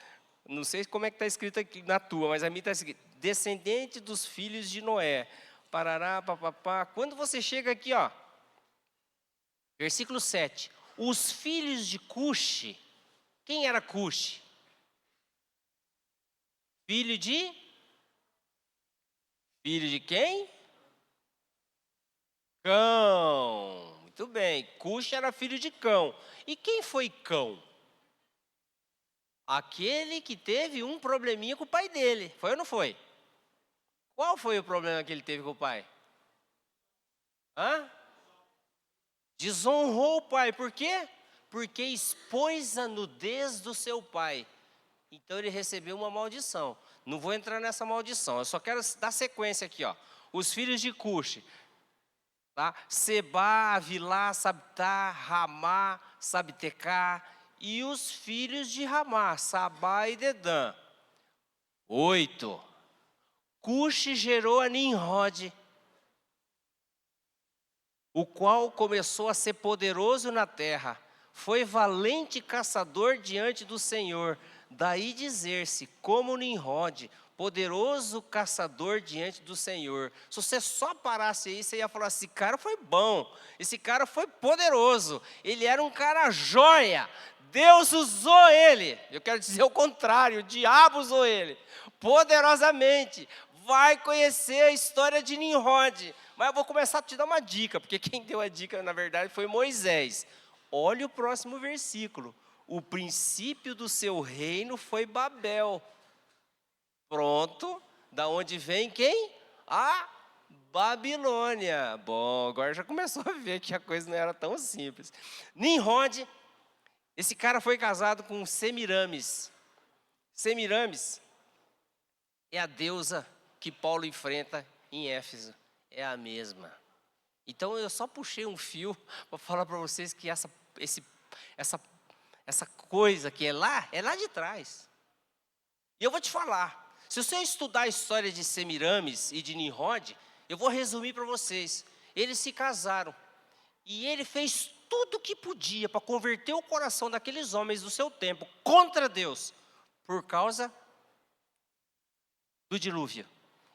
Não sei como é que está escrito aqui na tua, mas a minha está escrito: descendente dos filhos de Noé. Parará, papapá. Quando você chega aqui, versículo 7. Os filhos de Cuxi. Quem era Cuxi? Filho de quem? Cão. Muito bem. Cuxi era filho de Cão. E quem foi Cão? Aquele que teve um probleminha com o pai dele. Foi ou não foi? Qual foi o problema que ele teve com o pai? Desonrou o pai. Por quê? Porque expôs a nudez do seu pai. Então ele recebeu uma maldição. Não vou entrar nessa maldição. Eu só quero dar sequência aqui, Os filhos de Cuxi. Tá? Sebá, Avilá, Sabtá, Ramá, Sabtecá. E os filhos de Ramá, Sabá e Dedã. 8. Cuxi gerou a Nimrod, o qual começou a ser poderoso na terra. Foi valente caçador diante do Senhor. Daí dizer-se, como Nimrod, poderoso caçador diante do Senhor. Se você só parasse aí, você ia falar, esse cara foi bom, esse cara foi poderoso, ele era um cara joia, Deus usou ele. Eu quero dizer o contrário, o diabo usou ele, poderosamente. Vai conhecer a história de Nimrod. Mas eu vou começar a te dar uma dica, porque quem deu a dica, na verdade, foi Moisés. Olha o próximo versículo. O princípio do seu reino foi Babel. Pronto, da onde vem quem? A Babilônia. Bom, agora já começou a ver que a coisa não era tão simples. Nimrod, esse cara foi casado com Semiramis. Semiramis é a deusa que Paulo enfrenta em Éfeso. É a mesma. Então eu só puxei um fio para falar para vocês que essa coisa que é lá de trás. E eu vou te falar, se você estudar a história de Semiramis e de Nimrod, eu vou resumir para vocês. Eles se casaram e ele fez tudo o que podia para converter o coração daqueles homens do seu tempo contra Deus, por causa do dilúvio.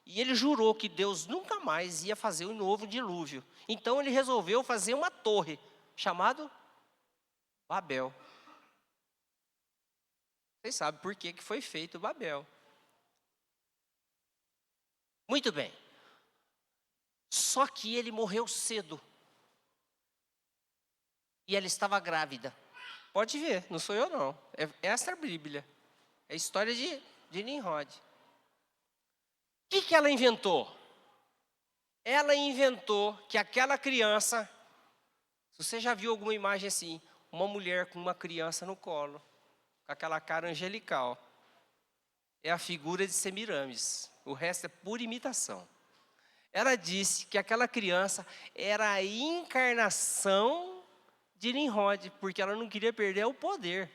E ele jurou que Deus nunca mais ia fazer um novo dilúvio. Então ele resolveu fazer uma torre, chamada Babel. Vocês sabem por que foi feito Babel. Muito bem. Só que ele morreu cedo. E ela estava grávida. Pode ver, não sou eu não. Essa é a Bíblia. É a história de Nimrod. O que ela inventou? Ela inventou que aquela criança, se você já viu alguma imagem assim, uma mulher com uma criança no colo, com aquela cara angelical, é a figura de Semiramis. O resto é pura imitação. Ela disse que aquela criança era a encarnação de Nimrod, porque ela não queria perder o poder.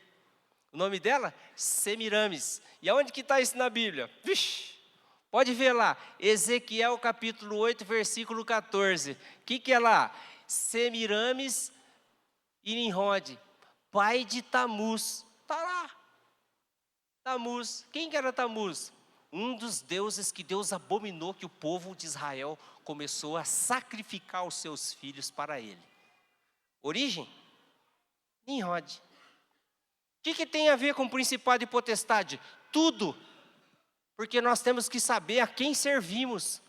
O nome dela? Semiramis. E aonde que está isso na Bíblia? Vixe, pode ver lá, Ezequiel capítulo 8, versículo 14. O que é lá? Semiramis e Nimrod, pai de Tamuz. Está lá. Tamuz. Quem que era Tamuz? Um dos deuses que Deus abominou que o povo de Israel começou a sacrificar os seus filhos para ele. Origem? Nimrod. O que tem a ver com principado e potestade? Tudo. Porque nós temos que saber a quem servimos.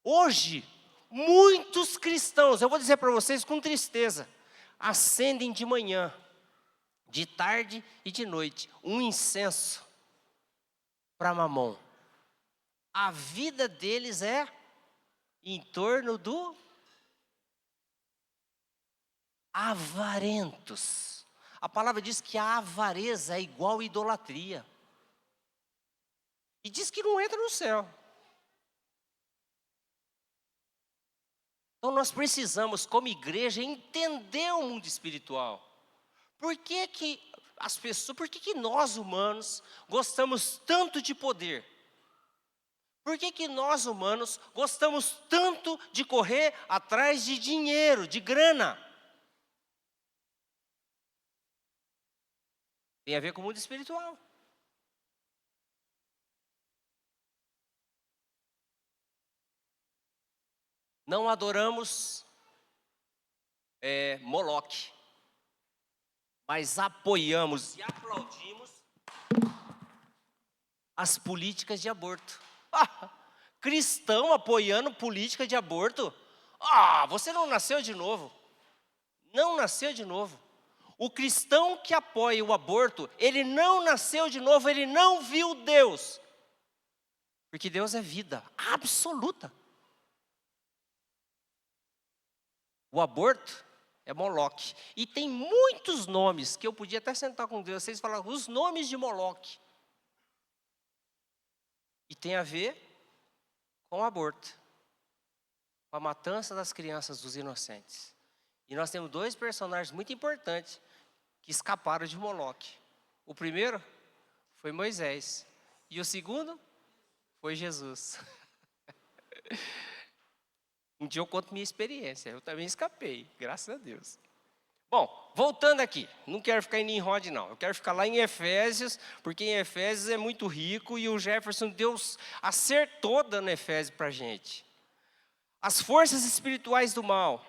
Hoje, muitos cristãos, eu vou dizer para vocês com tristeza, acendem de manhã, de tarde e de noite, um incenso para Mamon. A vida deles é em torno do avarentos. A palavra diz que a avareza é igual à idolatria. E diz que não entra no céu. Então nós precisamos, como igreja, entender o mundo espiritual. Por que nós humanos gostamos tanto de poder? Por que nós humanos gostamos tanto de correr atrás de dinheiro, de grana? Tem a ver com o mundo espiritual. Não adoramos Moloque, mas apoiamos e aplaudimos as políticas de aborto. Cristão apoiando política de aborto? Você não nasceu de novo. Não nasceu de novo. O cristão que apoia o aborto, ele não nasceu de novo, ele não viu Deus. Porque Deus é vida absoluta. O aborto é Moloque. E tem muitos nomes que eu podia até sentar com Deus, vocês falaram os nomes de Moloque. E tem a ver com o aborto, com a matança das crianças, dos inocentes. E nós temos dois personagens muito importantes que escaparam de Moloque. O primeiro foi Moisés. E o segundo foi Jesus. Um dia eu conto minha experiência. Eu também escapei, graças a Deus. Bom, voltando aqui. Não quero ficar em Nimrod, não. Eu quero ficar lá em Efésios, porque em Efésios é muito rico e o Jefferson, Deus acertou dando Efésios para a gente. As forças espirituais do mal,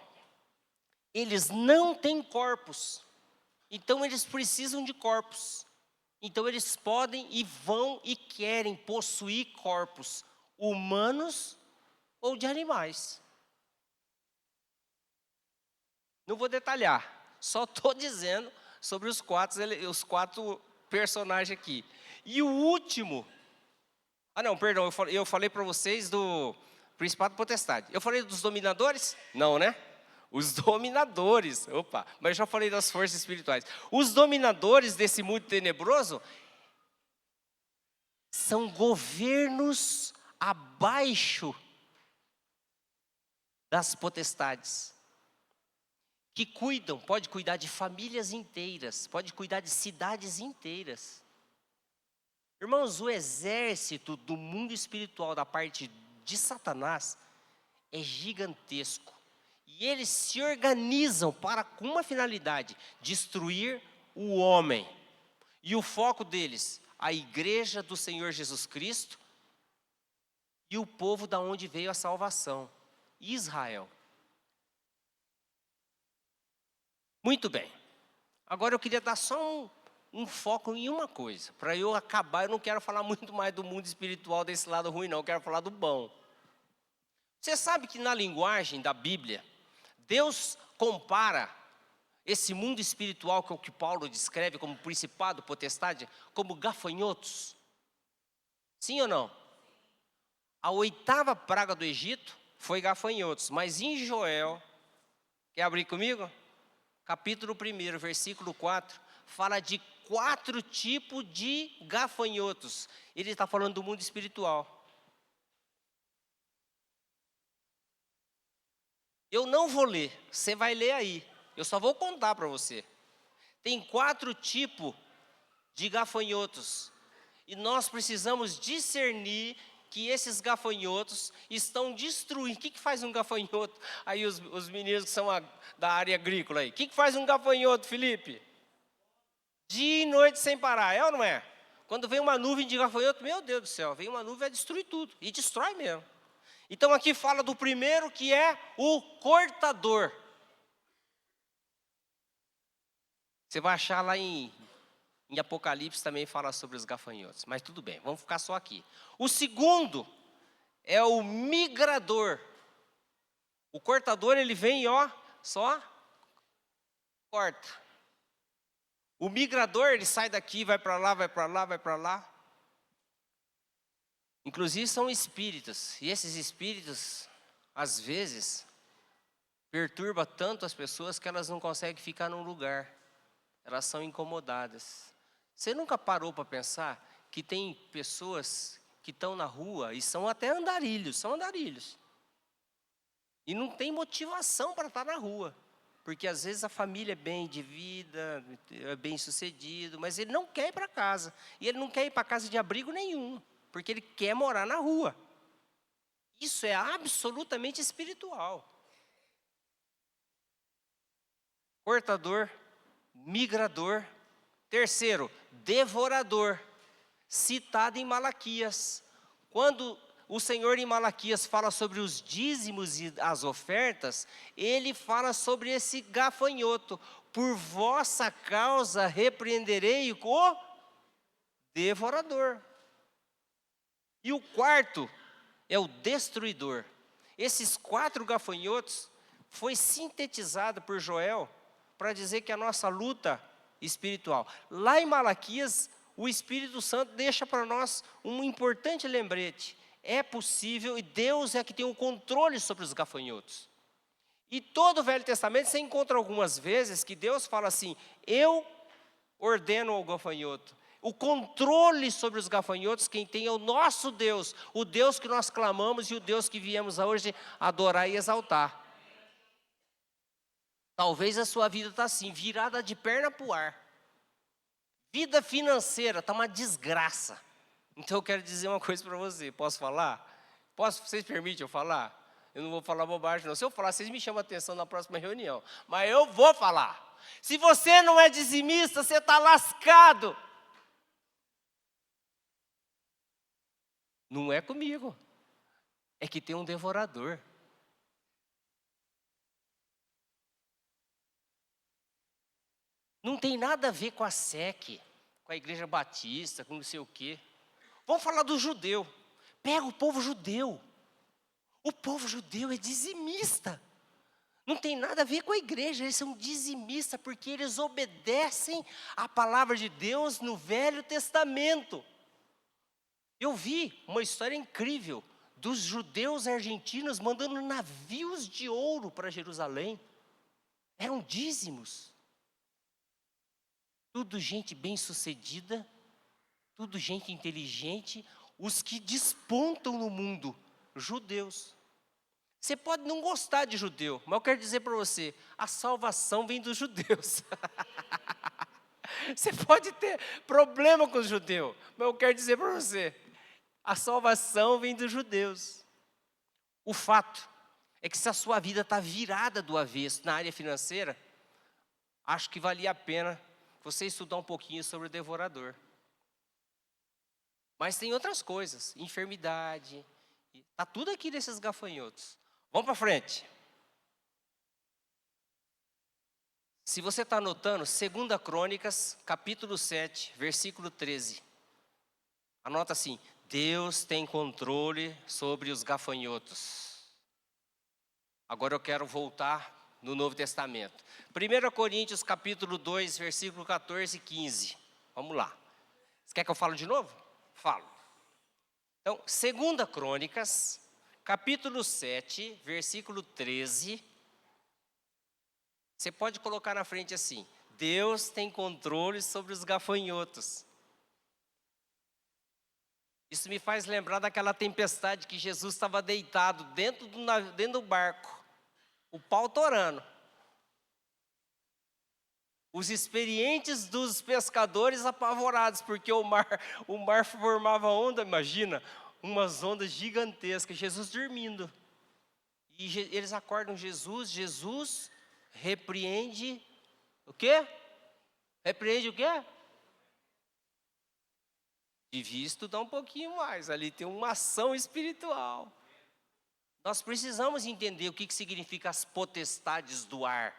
eles não têm corpos. Então eles precisam de corpos. Então eles podem e vão e querem possuir corpos humanos ou de animais. Não vou detalhar, só estou dizendo sobre os quatro personagens aqui. E o último, não, perdão, eu falei para vocês do Principado e Potestade. Eu falei dos dominadores? Não, né? Os dominadores, mas eu já falei das forças espirituais. Os dominadores desse mundo tenebroso são governos abaixo das potestades. Que pode cuidar de famílias inteiras, pode cuidar de cidades inteiras. Irmãos, o exército do mundo espiritual da parte de Satanás é gigantesco. E eles se organizam para, com uma finalidade, destruir o homem. E o foco deles, a igreja do Senhor Jesus Cristo e o povo da onde veio a salvação, Israel. Muito bem. Agora eu queria dar só um foco em uma coisa. Para eu acabar, eu não quero falar muito mais do mundo espiritual desse lado ruim, não. Eu quero falar do bom. Você sabe que na linguagem da Bíblia, Deus compara esse mundo espiritual, que é o que Paulo descreve como principado, potestade, como gafanhotos? Sim ou não? A 8ª praga do Egito foi gafanhotos. Mas em Joel, quer abrir comigo? Capítulo 1, versículo 4, fala de 4 tipos de gafanhotos. Ele está falando do mundo espiritual. Eu não vou ler, você vai ler aí. Eu só vou contar para você. Tem 4 tipos de gafanhotos. E nós precisamos discernir que esses gafanhotos estão destruindo. O que faz um gafanhoto? Aí os meninos que são da área agrícola aí. O que faz um gafanhoto, Felipe? Dia e noite sem parar, é ou não é? Quando vem uma nuvem de gafanhoto, meu Deus do céu, vem uma nuvem e vai destruir tudo. E destrói mesmo. Então aqui fala do primeiro, que é o cortador. Você vai achar lá em Apocalipse também fala sobre os gafanhotos. Mas tudo bem, vamos ficar só aqui. O segundo é o migrador. O cortador, ele vem, ó, só corta. O migrador, ele sai daqui, vai para lá, vai para lá, vai para lá. Inclusive são espíritos. E esses espíritos, às vezes, perturbam tanto as pessoas que elas não conseguem ficar num lugar. Elas são incomodadas. Você nunca parou para pensar que tem pessoas que estão na rua e são até andarilhos, são andarilhos. E não tem motivação para estar na rua. Porque às vezes a família é bem de vida, é bem sucedido, mas ele não quer ir para casa. E ele não quer ir para casa de abrigo nenhum, porque ele quer morar na rua. Isso é absolutamente espiritual. Cortador, migrador. Terceiro, devorador, citado em Malaquias. Quando o Senhor em Malaquias fala sobre os dízimos e as ofertas, ele fala sobre esse gafanhoto. Por vossa causa repreenderei o devorador. E o quarto é o destruidor. Esses 4 gafanhotos foi sintetizado por Joel para dizer que a nossa luta espiritual. Lá em Malaquias, o Espírito Santo deixa para nós um importante lembrete. É possível, e Deus é que tem o controle sobre os gafanhotos. E todo o Velho Testamento você encontra algumas vezes que Deus fala assim: eu ordeno ao gafanhoto. O controle sobre os gafanhotos, quem tem é o nosso Deus, o Deus que nós clamamos e o Deus que viemos hoje adorar e exaltar. Talvez a sua vida está assim, virada de perna para o ar. Vida financeira está uma desgraça. Então eu quero dizer uma coisa para você, posso falar? Vocês permitem eu falar? Eu não vou falar bobagem não. Se eu falar, vocês me chamam a atenção na próxima reunião. Mas eu vou falar. Se você não é dizimista, você está lascado. Não é comigo. É que tem um devorador. Não tem nada a ver com a SEC, com a Igreja Batista, com não sei o quê. Vamos falar do judeu. Pega o povo judeu. O povo judeu é dizimista. Não tem nada a ver com a igreja, eles são dizimistas porque eles obedecem à palavra de Deus no Velho Testamento. Eu vi uma história incrível dos judeus argentinos mandando navios de ouro para Jerusalém. Eram dízimos. Tudo gente bem-sucedida, tudo gente inteligente, os que despontam no mundo, judeus. Você pode não gostar de judeu, mas eu quero dizer para você, a salvação vem dos judeus. Você pode ter problema com os judeus, mas eu quero dizer para você, a salvação vem dos judeus. O fato é que se a sua vida está virada do avesso na área financeira, acho que valia a pena você estudar um pouquinho sobre o devorador. Mas tem outras coisas, enfermidade, está tudo aqui nesses gafanhotos. Vamos para frente. Se você está anotando, 2 Crônicas, capítulo 7, versículo 13. Anota assim: Deus tem controle sobre os gafanhotos. Agora eu quero voltar no Novo Testamento. 1 Coríntios, capítulo 2, versículo 14 e 15. Vamos lá. Você quer que eu fale de novo? Falo. Então, 2 Crônicas, capítulo 7, versículo 13. Você pode colocar na frente assim: Deus tem controle sobre os gafanhotos. Isso me faz lembrar daquela tempestade que Jesus estava deitado dentro do barco, o pau torando. Os experientes dos pescadores apavorados, porque o mar formava onda, imagina, umas ondas gigantescas, Jesus dormindo. E eles acordam Jesus repreende o quê? Repreende o quê? Devia estudar um pouquinho mais, ali tem uma ação espiritual. Nós precisamos entender o que significa as potestades do ar.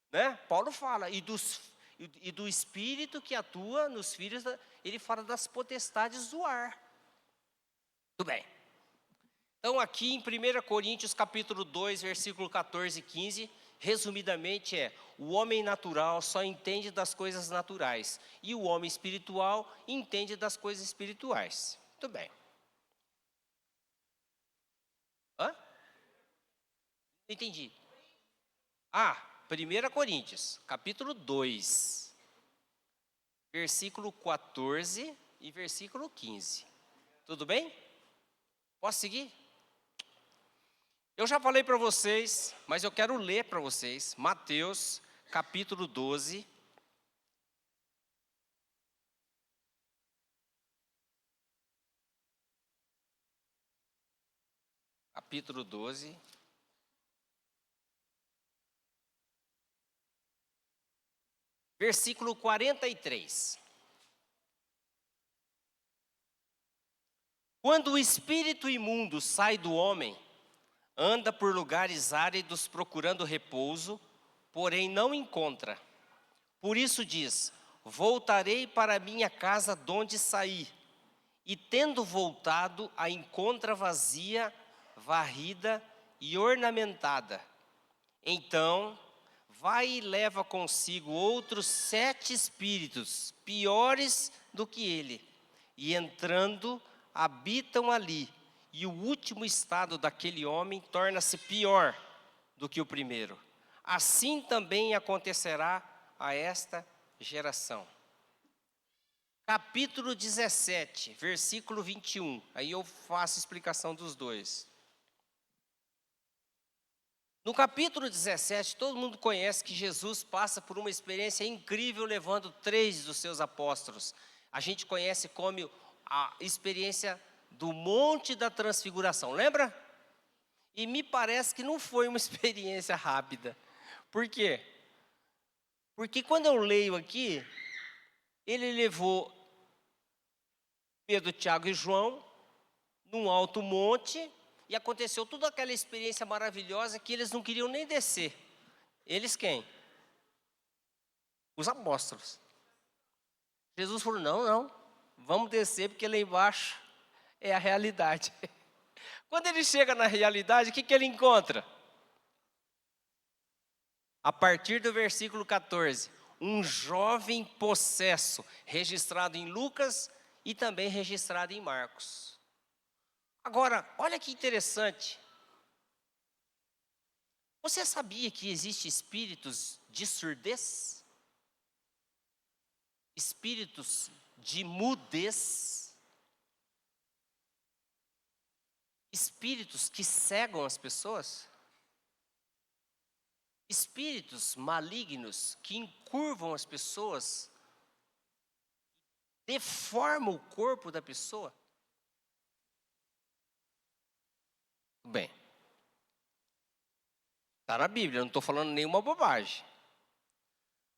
Né? Paulo fala, e do espírito que atua nos filhos, ele fala das potestades do ar. Tudo bem. Então aqui em 1 Coríntios capítulo 2, versículo 14 e 15, resumidamente o homem natural só entende das coisas naturais, e o homem espiritual entende das coisas espirituais. Muito bem. Hã? Não entendi. 1 Coríntios, capítulo 2, versículo 14 e versículo 15. Tudo bem? Posso seguir? Eu já falei para vocês, mas eu quero ler para vocês, Mateus, capítulo 12. Capítulo 12. Versículo 43. Quando o espírito imundo sai do homem, anda por lugares áridos procurando repouso, porém não encontra. Por isso diz: voltarei para minha casa donde saí. E tendo voltado, a encontra vazia, varrida e ornamentada. Então vai e leva consigo outros 7 espíritos, piores do que ele, e entrando, habitam ali, e o último estado daquele homem torna-se pior do que o primeiro. Assim também acontecerá a esta geração. Capítulo 17, versículo 21, aí eu faço explicação dos dois. No capítulo 17, todo mundo conhece que Jesus passa por uma experiência incrível levando 3 dos seus apóstolos. A gente conhece como a experiência do Monte da Transfiguração, lembra? E me parece que não foi uma experiência rápida. Por quê? Porque quando eu leio aqui, ele levou Pedro, Tiago e João num alto monte, e aconteceu toda aquela experiência maravilhosa que eles não queriam nem descer. Eles quem? Os apóstolos. Jesus falou: não, vamos descer porque lá embaixo é a realidade. Quando ele chega na realidade, o que ele encontra? A partir do versículo 14, um jovem possesso, registrado em Lucas e também registrado em Marcos. Agora, olha que interessante. Você sabia que existem espíritos de surdez? Espíritos de mudez? Espíritos que cegam as pessoas? Espíritos malignos que encurvam as pessoas, deformam o corpo da pessoa? Bem, está na Bíblia, não estou falando nenhuma bobagem.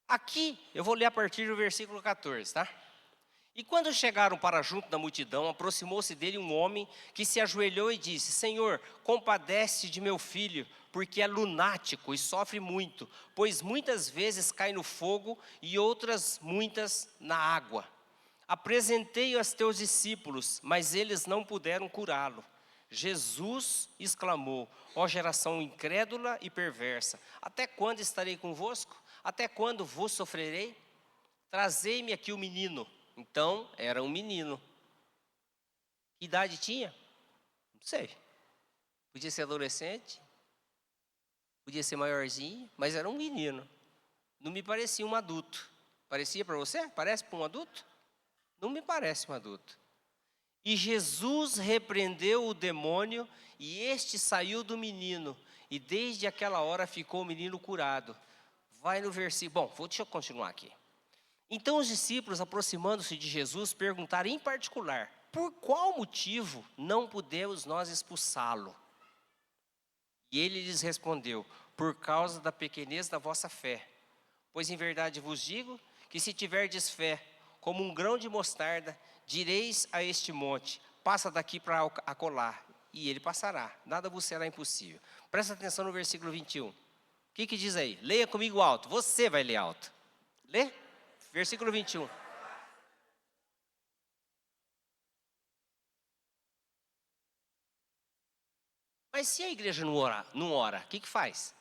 Aqui, eu vou ler a partir do versículo 14, tá? E quando chegaram para junto da multidão, aproximou-se dele um homem que se ajoelhou e disse: Senhor, compadece de meu filho, porque é lunático e sofre muito, pois muitas vezes cai no fogo e outras muitas na água. Apresentei-o aos teus discípulos, mas eles não puderam curá-lo. Jesus exclamou: ó geração incrédula e perversa, até quando estarei convosco? Até quando vos sofrerei? Trazei-me aqui o menino. Então, era um menino. Que idade tinha? Não sei. Podia ser adolescente, podia ser maiorzinho, mas era um menino. Não me parecia um adulto. Parecia para você? Parece para um adulto? Não me parece um adulto. E Jesus repreendeu o demônio, e este saiu do menino, e desde aquela hora ficou o menino curado. Vai no versículo. Bom, deixa eu continuar aqui. Então os discípulos, aproximando-se de Jesus, perguntaram em particular: por qual motivo não pudemos nós expulsá-lo? E ele lhes respondeu: por causa da pequenez da vossa fé. Pois em verdade vos digo que se tiverdes fé, como um grão de mostarda, direis a este monte: passa daqui para acolá, e ele passará, nada vos será impossível. Presta atenção no versículo 21. O que diz aí? Leia comigo alto, você vai ler alto. Lê? Versículo 21. Mas se a igreja não ora, o que faz?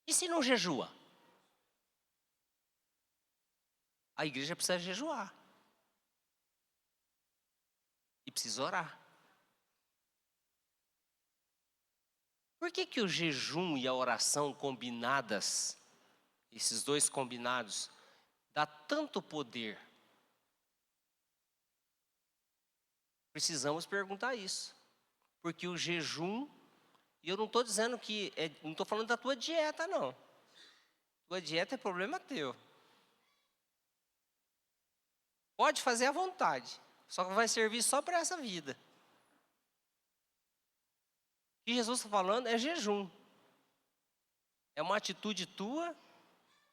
E se não jejua? A igreja precisa jejuar. E precisa orar. Por que o jejum e a oração combinadas, esses dois combinados, dá tanto poder? Precisamos perguntar isso. Porque o jejum, e eu não estou dizendo que, não estou falando da tua dieta não. Tua dieta é problema teu. Pode fazer à vontade, só que vai servir só para essa vida. O que Jesus está falando é jejum. É uma atitude tua,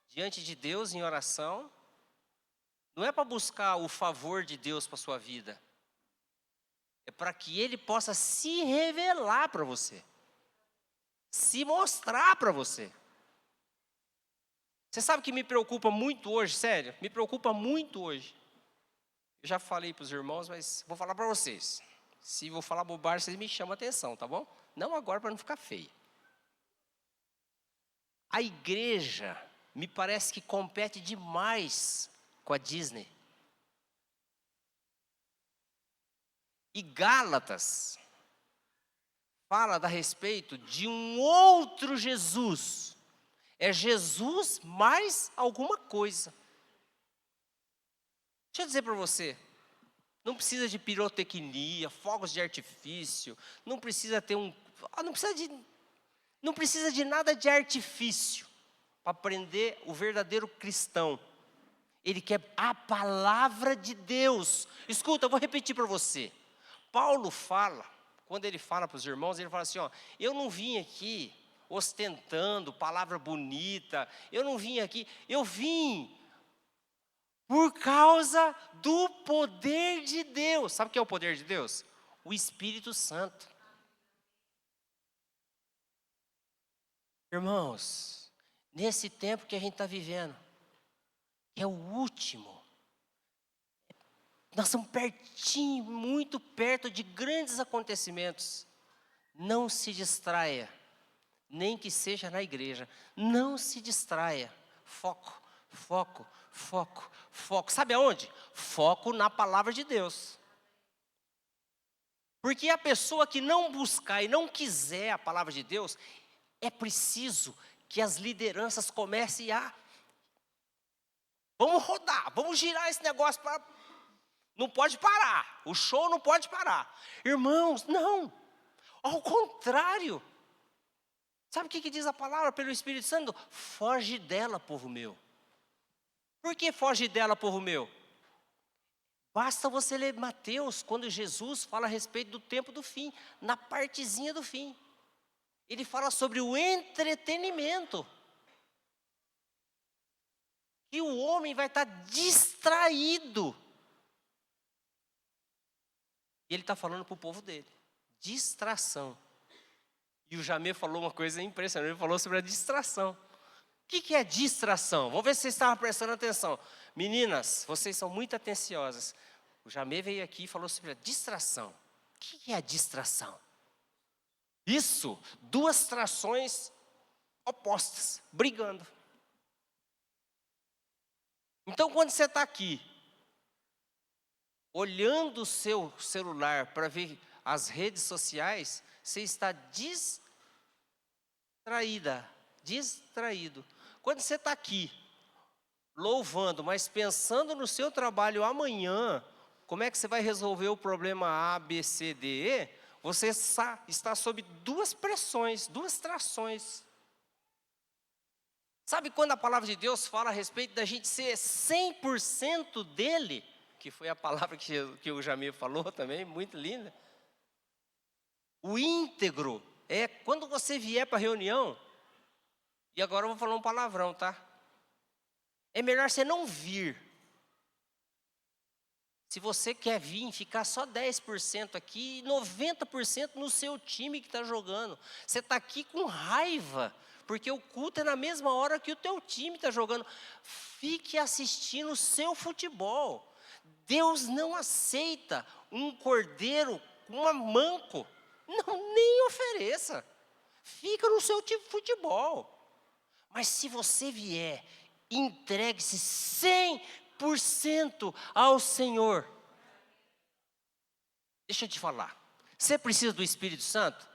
diante de Deus em oração. Não é para buscar o favor de Deus para a sua vida. É para que Ele possa se revelar para você. Se mostrar para você. Você sabe que me preocupa muito hoje, sério? Me preocupa muito hoje. Eu já falei para os irmãos, mas vou falar para vocês. Se vou falar bobagem, vocês me chamam a atenção, tá bom? Não agora para não ficar feio. A igreja me parece que compete demais com a Disney. E Gálatas fala a respeito de um outro Jesus. É Jesus mais alguma coisa. Deixa eu dizer para você, não precisa de pirotecnia, fogos de artifício, não precisa ter não precisa de nada de artifício para aprender o verdadeiro cristão. Ele quer a palavra de Deus. Escuta, eu vou repetir para você. Paulo fala, quando ele fala para os irmãos, ele fala assim, ó, eu não vim aqui ostentando palavra bonita, eu não vim aqui, eu vim por causa do poder de Deus. Sabe o que é o poder de Deus? O Espírito Santo. Irmãos, nesse tempo que a gente está vivendo, que é o último, nós estamos pertinho, muito perto de grandes acontecimentos. Não se distraia, nem que seja na igreja. Não se distraia. Foco, foco, foco, foco. Sabe aonde? Foco na palavra de Deus. Porque a pessoa que não buscar e não quiser a palavra de Deus, é preciso que as lideranças comecem a... Vamos rodar, vamos girar esse negócio para... Não pode parar, o show não pode parar. Irmãos, não, ao contrário. Sabe o que diz a palavra pelo Espírito Santo? Foge dela, povo meu. Por que foge dela, povo meu? Basta você ler Mateus, quando Jesus fala a respeito do tempo do fim, na partezinha do fim. Ele fala sobre o entretenimento. que o homem vai estar distraído. E ele está falando para o povo dele. Distração. E o Jamê falou uma coisa impressionante, ele falou sobre a distração. O que é distração? Vamos ver se vocês estavam prestando atenção. Meninas, vocês são muito atenciosas. O Jamê veio aqui e falou sobre a distração. O que é a distração? Isso, duas trações opostas, brigando. Então, quando você está aqui, olhando o seu celular para ver as redes sociais, você está distraído. Quando você está aqui, louvando, mas pensando no seu trabalho amanhã, como é que você vai resolver o problema A, B, C, D, E? Você está sob duas pressões, duas trações. Sabe quando a palavra de Deus fala a respeito da gente ser 100% dele? Que foi a palavra que o Jamil falou também, muito linda. O íntegro é quando você vier para a reunião, e agora eu vou falar um palavrão, tá? É melhor você não vir. Se você quer vir, ficar só 10% aqui e 90% no seu time que está jogando. Você está aqui com raiva, porque o culto é na mesma hora que o teu time está jogando. Fique assistindo o seu futebol. Deus não aceita um cordeiro com uma manco. Não, nem ofereça. Fica no seu tipo de futebol. Mas se você vier, entregue-se 100% ao Senhor. Deixa eu te falar. Você precisa do Espírito Santo?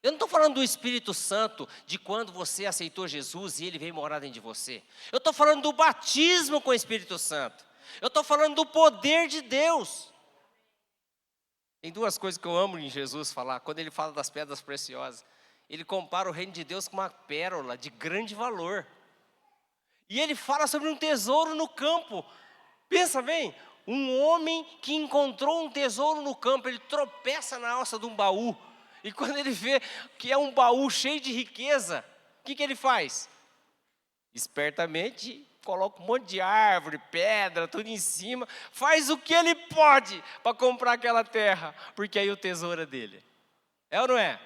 Eu não estou falando do Espírito Santo de quando você aceitou Jesus e ele veio morar dentro de você. Eu estou falando do batismo com o Espírito Santo. Eu estou falando do poder de Deus. Tem duas coisas que eu amo em Jesus falar. Quando ele fala das pedras preciosas, ele compara o reino de Deus com uma pérola de grande valor. E ele fala sobre um tesouro no campo. Pensa bem, um homem que encontrou um tesouro no campo, ele tropeça na alça de um baú. E quando ele vê que é um baú cheio de riqueza, o que ele faz? Espertamente, coloca um monte de árvore, pedra, tudo em cima. Faz o que ele pode para comprar aquela terra, porque aí o tesouro é dele. É ou não é?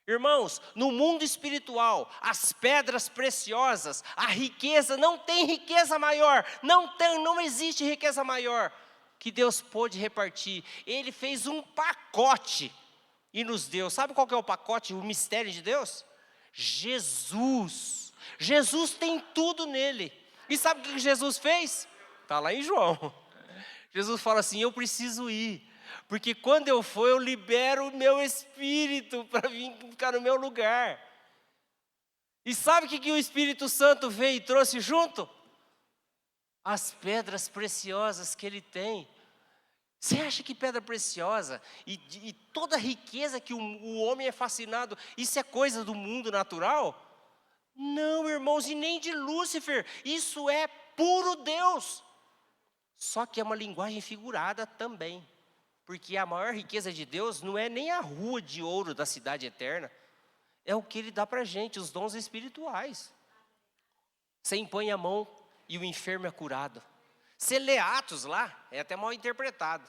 Irmãos, no mundo espiritual, as pedras preciosas, a riqueza, não tem riqueza maior, não existe riqueza maior que Deus pôde repartir. Ele fez um pacote e nos deu. Sabe qual que é o pacote, o mistério de Deus? Jesus. Jesus tem tudo nele. E sabe o que Jesus fez? Está lá em João. Jesus fala assim, eu preciso ir. Porque quando eu for, eu libero o meu espírito para vir ficar no meu lugar. E sabe o que o Espírito Santo veio e trouxe junto? As pedras preciosas que ele tem. Você acha que pedra preciosa e toda a riqueza que o homem é fascinado, isso é coisa do mundo natural? Não, irmãos, e nem de Lúcifer. Isso é puro Deus. Só que é uma linguagem figurada também. Porque a maior riqueza de Deus não é nem a rua de ouro da cidade eterna. É o que Ele dá para a gente, os dons espirituais. Você impõe a mão e o enfermo é curado. Você lê Atos lá, é até mal interpretado.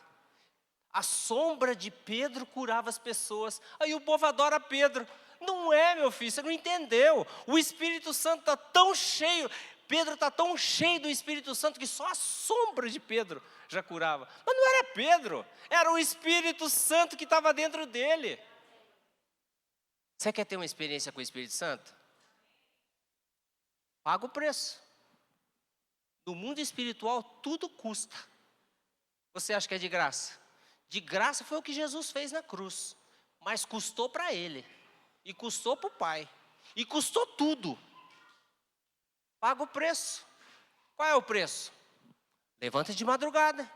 A sombra de Pedro curava as pessoas. Aí o povo adora Pedro. Não é, meu filho, você não entendeu. O Espírito Santo está tão cheio. Pedro está tão cheio do Espírito Santo que só a sombra de Pedro já curava. Mas não era Pedro, era o Espírito Santo que estava dentro dele. Você quer ter uma experiência com o Espírito Santo? Paga o preço. No mundo espiritual tudo custa. Você acha que é de graça? De graça foi o que Jesus fez na cruz. Mas custou para ele. E custou para o Pai. E custou tudo. Paga o preço. Qual é o preço? Levanta de madrugada.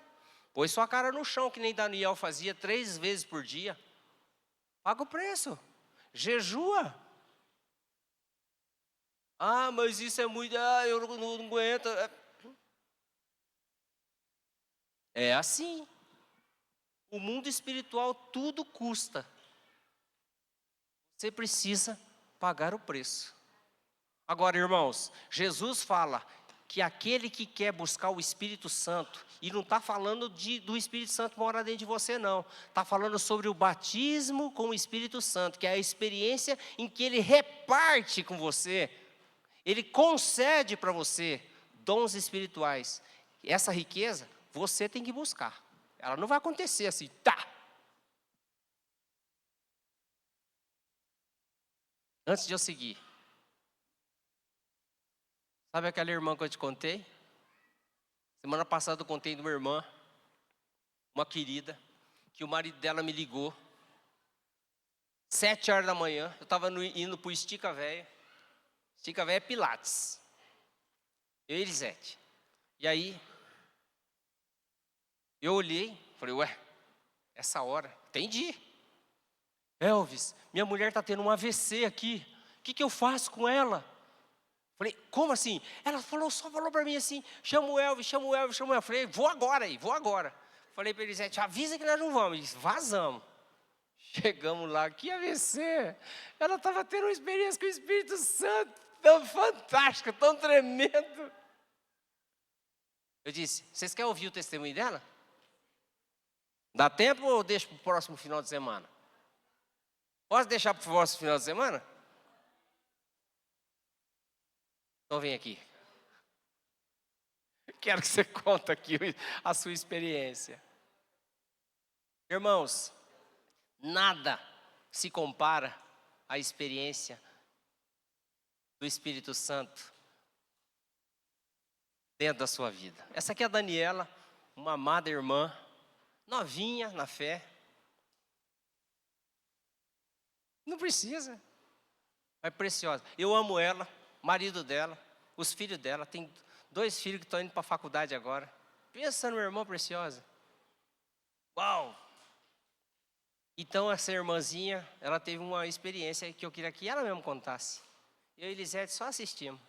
Põe sua cara no chão, que nem Daniel fazia 3 vezes por dia. Paga o preço. Jejua. Ah, mas isso é muito... Ah, eu não aguento. É assim. O mundo espiritual tudo custa. Você precisa pagar o preço. Agora, irmãos, Jesus fala, que aquele que quer buscar o Espírito Santo, e não está falando do Espírito Santo morar dentro de você não, está falando sobre o batismo com o Espírito Santo, que é a experiência em que ele reparte com você, ele concede para você dons espirituais. Essa riqueza você tem que buscar, ela não vai acontecer assim, tá. Antes de eu seguir, sabe aquela irmã que eu te contei? Semana passada eu contei de uma irmã, uma querida, que o marido dela me ligou, 7 horas da manhã, eu estava indo para o Estica Véia. Estica Véia é Pilates, eu e Elisete. E aí, eu olhei, falei, ué, essa hora, entendi. Elvis, minha mulher está tendo um AVC aqui, o que eu faço com ela? Falei, como assim? Ela só falou para mim assim, chama o Elvis, chama o Elvis, chama o Elvis. Falei, vou agora. Falei para Elisete, avisa que nós não vamos. Ele disse, vazamos. Chegamos lá, que AVC. Ela estava tendo uma experiência com o Espírito Santo, tão fantástica, tão tremendo. Eu disse, vocês querem ouvir o testemunho dela? Dá tempo ou deixo para o próximo final de semana? Posso deixar para o próximo final de semana? Então vem aqui. Quero que você conte aqui a sua experiência. Irmãos, nada se compara à experiência do Espírito Santo dentro da sua vida. Essa aqui é a Daniela, uma amada irmã, novinha na fé. Não precisa, mas preciosa. Eu amo ela, marido dela, os filhos dela, tem 2 filhos que estão indo para a faculdade agora. Pensa numa irmã preciosa. Uau! Então essa irmãzinha, ela teve uma experiência que eu queria que ela mesma contasse. Eu e Elisete só assistimos.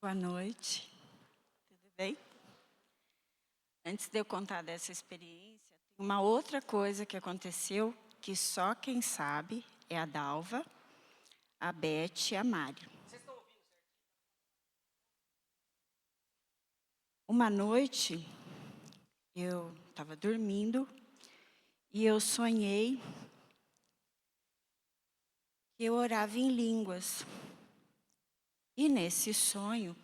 Boa noite, tudo bem? Antes de eu contar dessa experiência, tem uma outra coisa que aconteceu que só quem sabe é a Dalva, a Beth e a Mário. Uma noite, eu estava dormindo e eu sonhei que eu orava em línguas. E nesse sonho,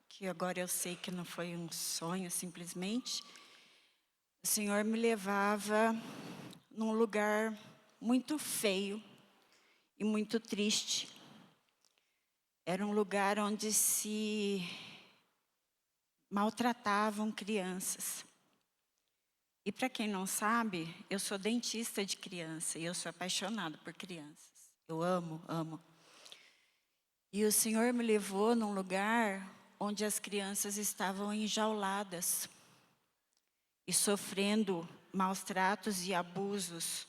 que agora eu sei que não foi um sonho simplesmente, o Senhor me levava num lugar muito feio e muito triste. Era um lugar onde se maltratavam crianças. E para quem não sabe, eu sou dentista de criança e eu sou apaixonada por crianças. Eu amo, amo. E o Senhor me levou num lugar onde as crianças estavam enjauladas e sofrendo maus tratos e abusos.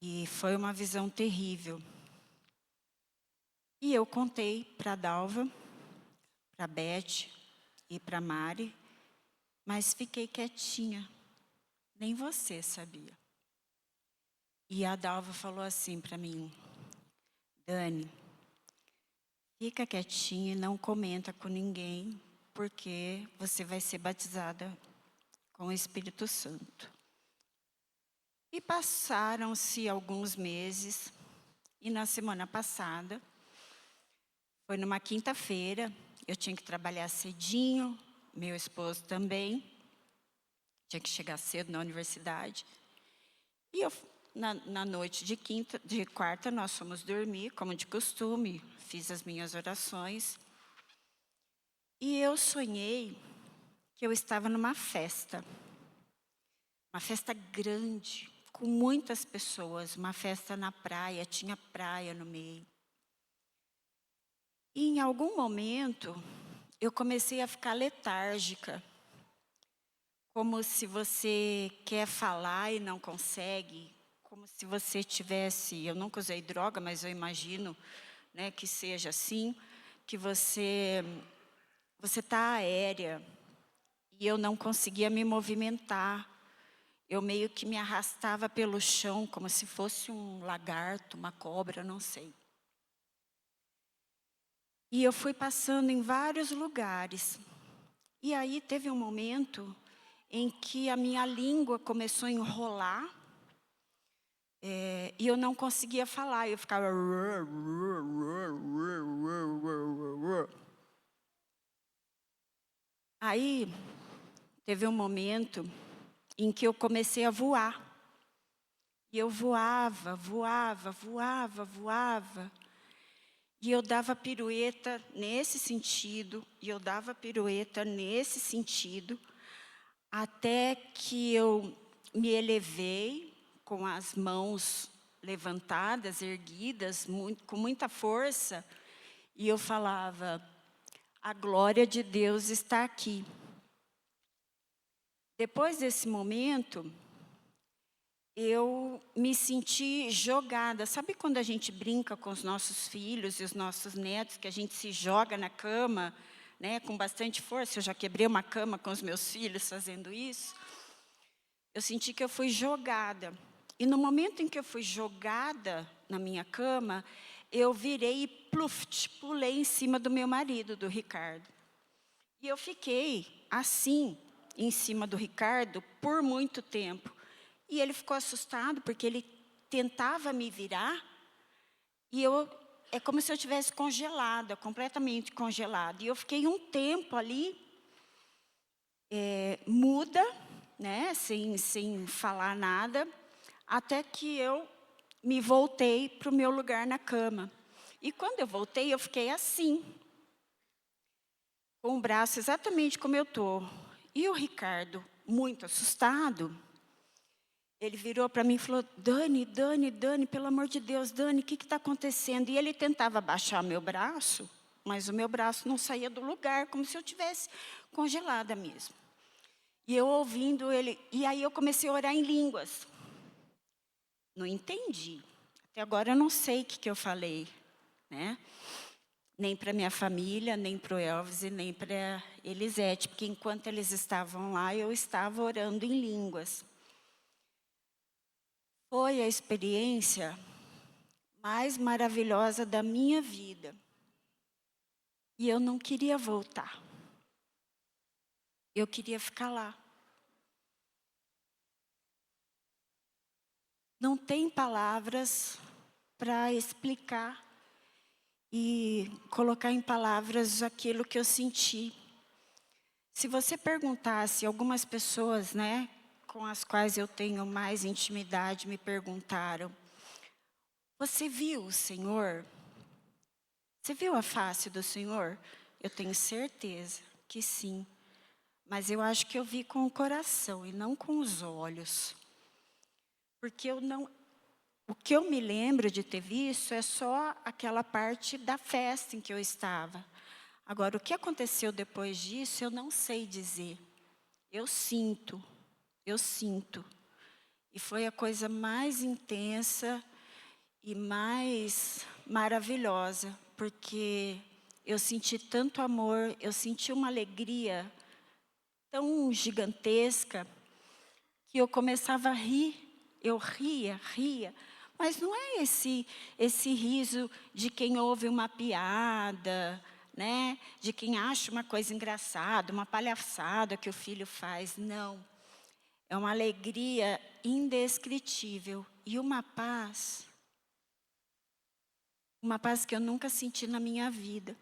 E foi uma visão terrível. E eu contei para a Dalva, para a Beth e para a Mari, mas fiquei quietinha. Nem você sabia. E a Dalva falou assim para mim, Dani, fica quietinha e não comenta com ninguém, porque você vai ser batizada com o Espírito Santo. E passaram-se alguns meses, e na semana passada, foi numa quinta-feira, eu tinha que trabalhar cedinho, meu esposo também, tinha que chegar cedo na universidade. E eu, na noite de quarta, nós fomos dormir, como de costume, fiz as minhas orações. E eu sonhei que eu estava numa festa. Uma festa grande, com muitas pessoas, uma festa na praia, tinha praia no meio. E em algum momento, eu comecei a ficar letárgica. Como se você quer falar e não consegue. Como se você tivesse, eu nunca usei droga, mas eu imagino, né, que seja assim, que você está aérea. E eu não conseguia me movimentar. Eu meio que me arrastava pelo chão, como se fosse um lagarto, uma cobra, não sei. E eu fui passando em vários lugares. E aí teve um momento em que a minha língua começou a enrolar, e eu não conseguia falar, eu ficava... Aí teve um momento em que eu comecei a voar. E eu voava, voava, voava, voava. E eu dava pirueta nesse sentido, e eu dava pirueta nesse sentido, até que eu me elevei com as mãos levantadas, erguidas, com muita força, e eu falava: a glória de Deus está aqui. Depois desse momento, eu me senti jogada. Sabe quando a gente brinca com os nossos filhos e os nossos netos, que a gente se joga na cama, né, com bastante força? Eu já quebrei uma cama com os meus filhos fazendo isso. Eu senti que eu fui jogada. E no momento em que eu fui jogada na minha cama, eu virei e pluft, pulei em cima do meu marido, do Ricardo. E eu fiquei assim, em cima do Ricardo, por muito tempo. E ele ficou assustado, porque ele tentava me virar, e é como se eu tivesse congelada, completamente congelada. E eu fiquei um tempo ali, muda, né, sem falar nada, até que eu me voltei para o meu lugar na cama. E quando eu voltei, eu fiquei assim, com o braço exatamente como eu estou. E o Ricardo, muito assustado, ele virou para mim e falou: Dani, Dani, Dani, pelo amor de Deus, Dani, o que está acontecendo? E ele tentava baixar meu braço, mas o meu braço não saía do lugar, como se eu tivesse congelada mesmo. E eu ouvindo ele, e aí eu comecei a orar em línguas. Não entendi. Até agora eu não sei o que eu falei, né? Nem para minha família, nem para o Elvis e nem para Elisete, porque enquanto eles estavam lá, eu estava orando em línguas. Foi a experiência mais maravilhosa da minha vida. E eu não queria voltar. Eu queria ficar lá. Não tem palavras para explicar e colocar em palavras aquilo que eu senti. Se você perguntasse, algumas pessoas, né, com as quais eu tenho mais intimidade, me perguntaram: você viu o Senhor? Você viu a face do Senhor? Eu tenho certeza que sim. Mas eu acho que eu vi com o coração e não com os olhos. Porque o que eu me lembro de ter visto é só aquela parte da festa em que eu estava. Agora, o que aconteceu depois disso, eu não sei dizer. Eu sinto. E foi a coisa mais intensa e mais maravilhosa, porque eu senti tanto amor, eu senti uma alegria tão gigantesca, que eu começava a rir. Eu ria, mas não é esse riso de quem ouve uma piada, né? De quem acha uma coisa engraçada, uma palhaçada que o filho faz. Não. É uma alegria indescritível e uma paz que eu nunca senti na minha vida.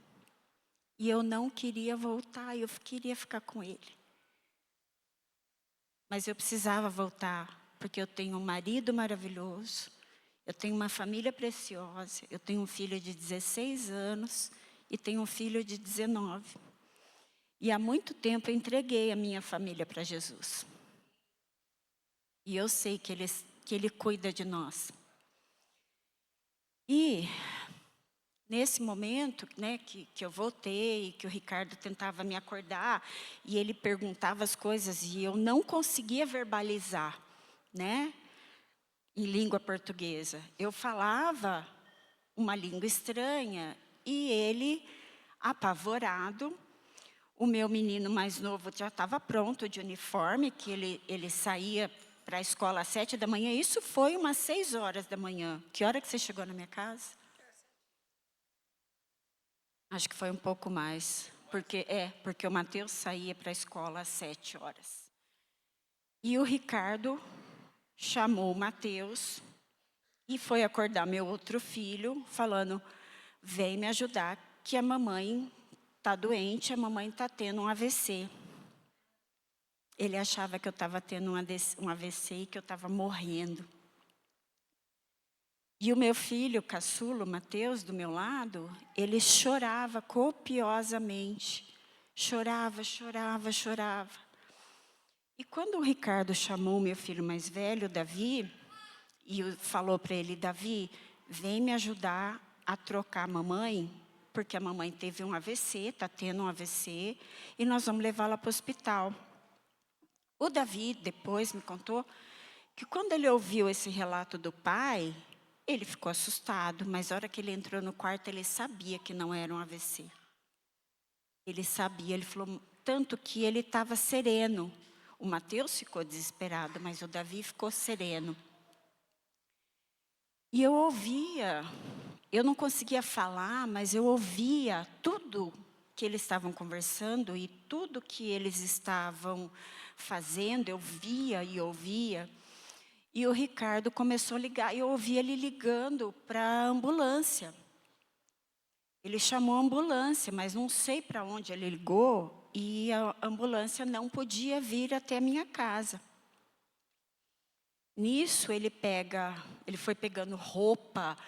E eu não queria voltar, eu queria ficar com ele. Mas eu precisava voltar, porque eu tenho um marido maravilhoso, eu tenho uma família preciosa, eu tenho um filho de 16 anos e tenho um filho de 19. E há muito tempo eu entreguei a minha família para Jesus. E eu sei que Ele cuida de nós. E nesse momento, né, que eu voltei, que o Ricardo tentava me acordar, e ele perguntava as coisas, e eu não conseguia verbalizar, né, em língua portuguesa. Eu falava uma língua estranha, e ele, apavorado, o meu menino mais novo já estava pronto de uniforme, que ele saía para a escola às 7 da manhã. Isso foi umas 6 horas da manhã. Que hora que você chegou na minha casa? Acho que foi um pouco mais. Porque o Mateus saía para a escola às 7 horas. E o Ricardo chamou o Mateus e foi acordar meu outro filho, falando: vem me ajudar, que a mamãe está doente, a mamãe está tendo um AVC. Ele achava que eu estava tendo um AVC e que eu estava morrendo. E o meu filho, caçulo, Mateus, do meu lado, ele chorava copiosamente. Chorava, chorava, chorava. E quando o Ricardo chamou o meu filho mais velho, Davi, e falou para ele: Davi, vem me ajudar a trocar a mamãe, porque a mamãe teve um AVC, está tendo um AVC, e nós vamos levá-la para o hospital. O Davi depois me contou que quando ele ouviu esse relato do pai, ele ficou assustado, mas na hora que ele entrou no quarto, ele sabia que não era um AVC. Ele sabia, ele falou, tanto que ele estava sereno. O Mateus ficou desesperado, mas o Davi ficou sereno. E eu ouvia, eu não conseguia falar, mas eu ouvia tudo que eles estavam conversando e tudo que eles estavam fazendo, eu via e ouvia. E o Ricardo começou a ligar, eu ouvia ele ligando para a ambulância. Ele chamou a ambulância, mas não sei para onde ele ligou, e a ambulância não podia vir até a minha casa. Nisso ele foi pegando roupa,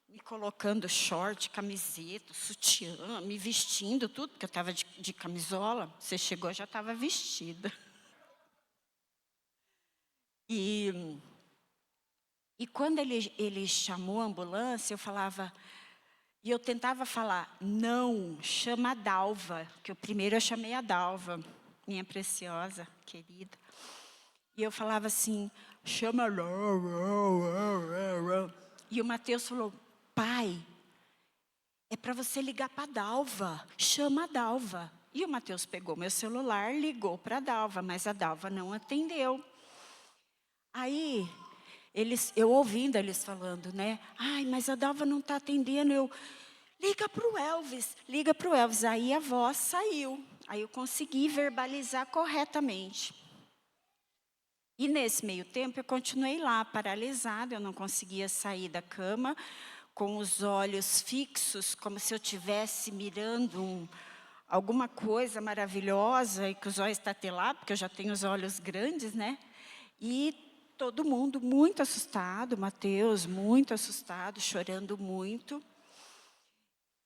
me colocando short, camiseta, sutiã, me vestindo, tudo, porque eu estava de camisola. Você chegou, eu já estava vestida. E quando ele chamou a ambulância, eu falava, e eu tentava falar, não, chama a Dalva, que primeiro eu chamei a Dalva, minha preciosa, querida. E eu falava assim, chama a Dalva. E o Mateus falou, pai, é para você ligar para a Dalva, chama a Dalva. E o Mateus pegou meu celular, ligou para a Dalva, mas a Dalva não atendeu. Aí, eu ouvindo eles falando, né? Ai, mas a Dalva não está atendendo. Liga para o Elvis, liga para o Elvis. Aí a voz saiu. Aí eu consegui verbalizar corretamente. E nesse meio tempo eu continuei lá, paralisada. Eu não conseguia sair da cama, com os olhos fixos, como se eu estivesse mirando alguma coisa maravilhosa e que os olhos estatelados, porque eu já tenho os olhos grandes, né? E todo mundo muito assustado, Mateus muito assustado, chorando muito.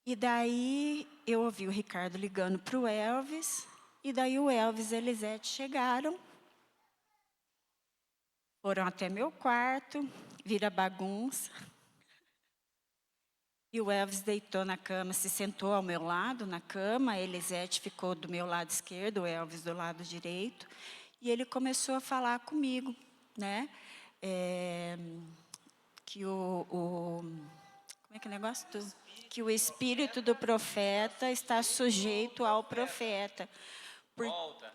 E daí eu ouvi o Ricardo ligando para o Elvis, e daí o Elvis e a Elisete chegaram, foram até meu quarto, vira bagunça. E o Elvis deitou na cama, se sentou ao meu lado na cama, a Elisete ficou do meu lado esquerdo, o Elvis do lado direito, e ele começou a falar comigo, né? Que como é que é o negócio? Que o espírito do profeta está sujeito ao profeta. Volta.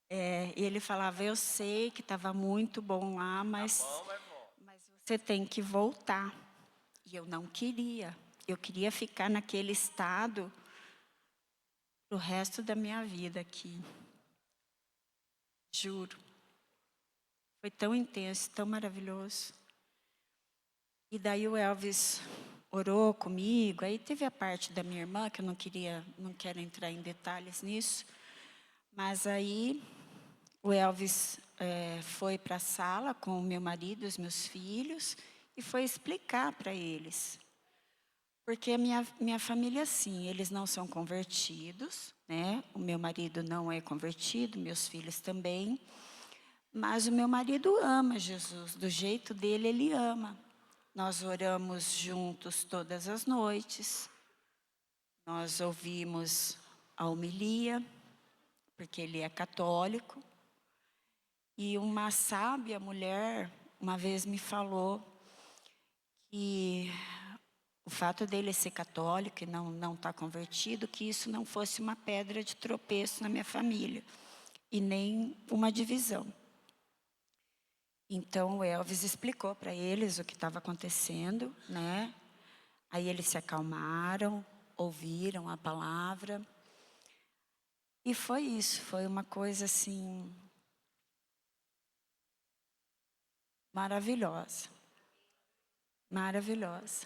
E ele falava, eu sei que estava muito bom lá, mas você tem que voltar. E eu não queria. Eu queria ficar naquele estado pro resto da minha vida aqui. Juro. Foi tão intenso, tão maravilhoso. E daí o Elvis orou comigo. Aí teve a parte da minha irmã, que eu não quero entrar em detalhes nisso. Mas aí o Elvis foi para a sala com o meu marido e os meus filhos e foi explicar para eles. Porque a minha família, sim, eles não são convertidos, né? O meu marido não é convertido, meus filhos também. Mas o meu marido ama Jesus, do jeito dele ele ama. Nós oramos juntos todas as noites. Nós ouvimos a homilia, porque ele é católico. E uma sábia mulher uma vez me falou que o fato dele ser católico e não estar convertido, que isso não fosse uma pedra de tropeço na minha família e nem uma divisão. Então o Elvis explicou para eles o que estava acontecendo, né? Aí eles se acalmaram, ouviram a palavra. E foi isso, foi uma coisa assim maravilhosa. Maravilhosa.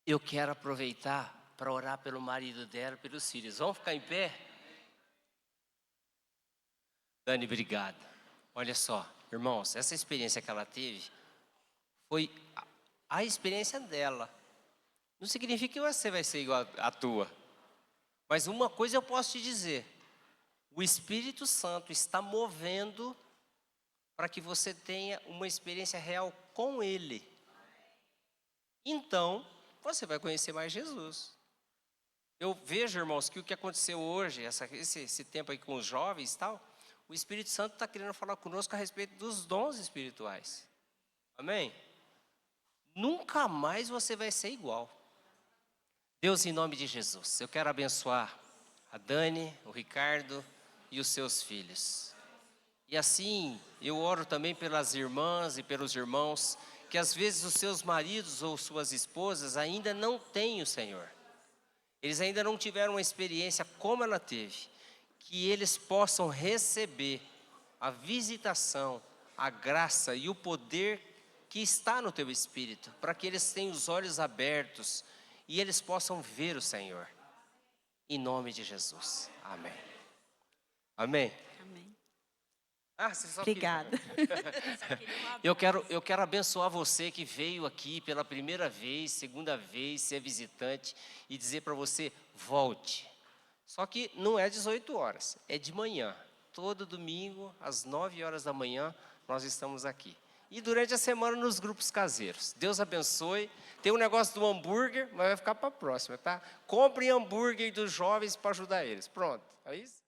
Eu quero aproveitar para orar pelo marido dela, pelos filhos. Vamos ficar em pé? Dani, obrigado. Olha só, irmãos, essa experiência que ela teve foi a experiência dela. Não significa que você vai ser igual à tua. Mas uma coisa eu posso te dizer. O Espírito Santo está movendo para que você tenha uma experiência real com Ele. Então, você vai conhecer mais Jesus. Eu vejo, irmãos, que o que aconteceu hoje, esse tempo aí com os jovens e tal, o Espírito Santo está querendo falar conosco a respeito dos dons espirituais. Amém? Nunca mais você vai ser igual. Deus, em nome de Jesus, eu quero abençoar a Dani, o Ricardo e os seus filhos. E assim, eu oro também pelas irmãs e pelos irmãos, que às vezes os seus maridos ou suas esposas ainda não têm o Senhor. Eles ainda não tiveram uma experiência como ela teve. Que eles possam receber a visitação, a graça e o poder que está no teu Espírito, para que eles tenham os olhos abertos e eles possam ver o Senhor. Em nome de Jesus. Amém. Amém. Amém. Você só Obrigada. Eu quero abençoar você que veio aqui pela primeira vez, segunda vez, ser visitante e dizer para você, volte. Só que não é 18 horas, é de manhã. Todo domingo, às 9 horas da manhã, nós estamos aqui. E durante a semana nos grupos caseiros. Deus abençoe. Tem um negócio do hambúrguer, mas vai ficar para a próxima, tá? Compre hambúrguer dos jovens para ajudar eles. Pronto, é isso?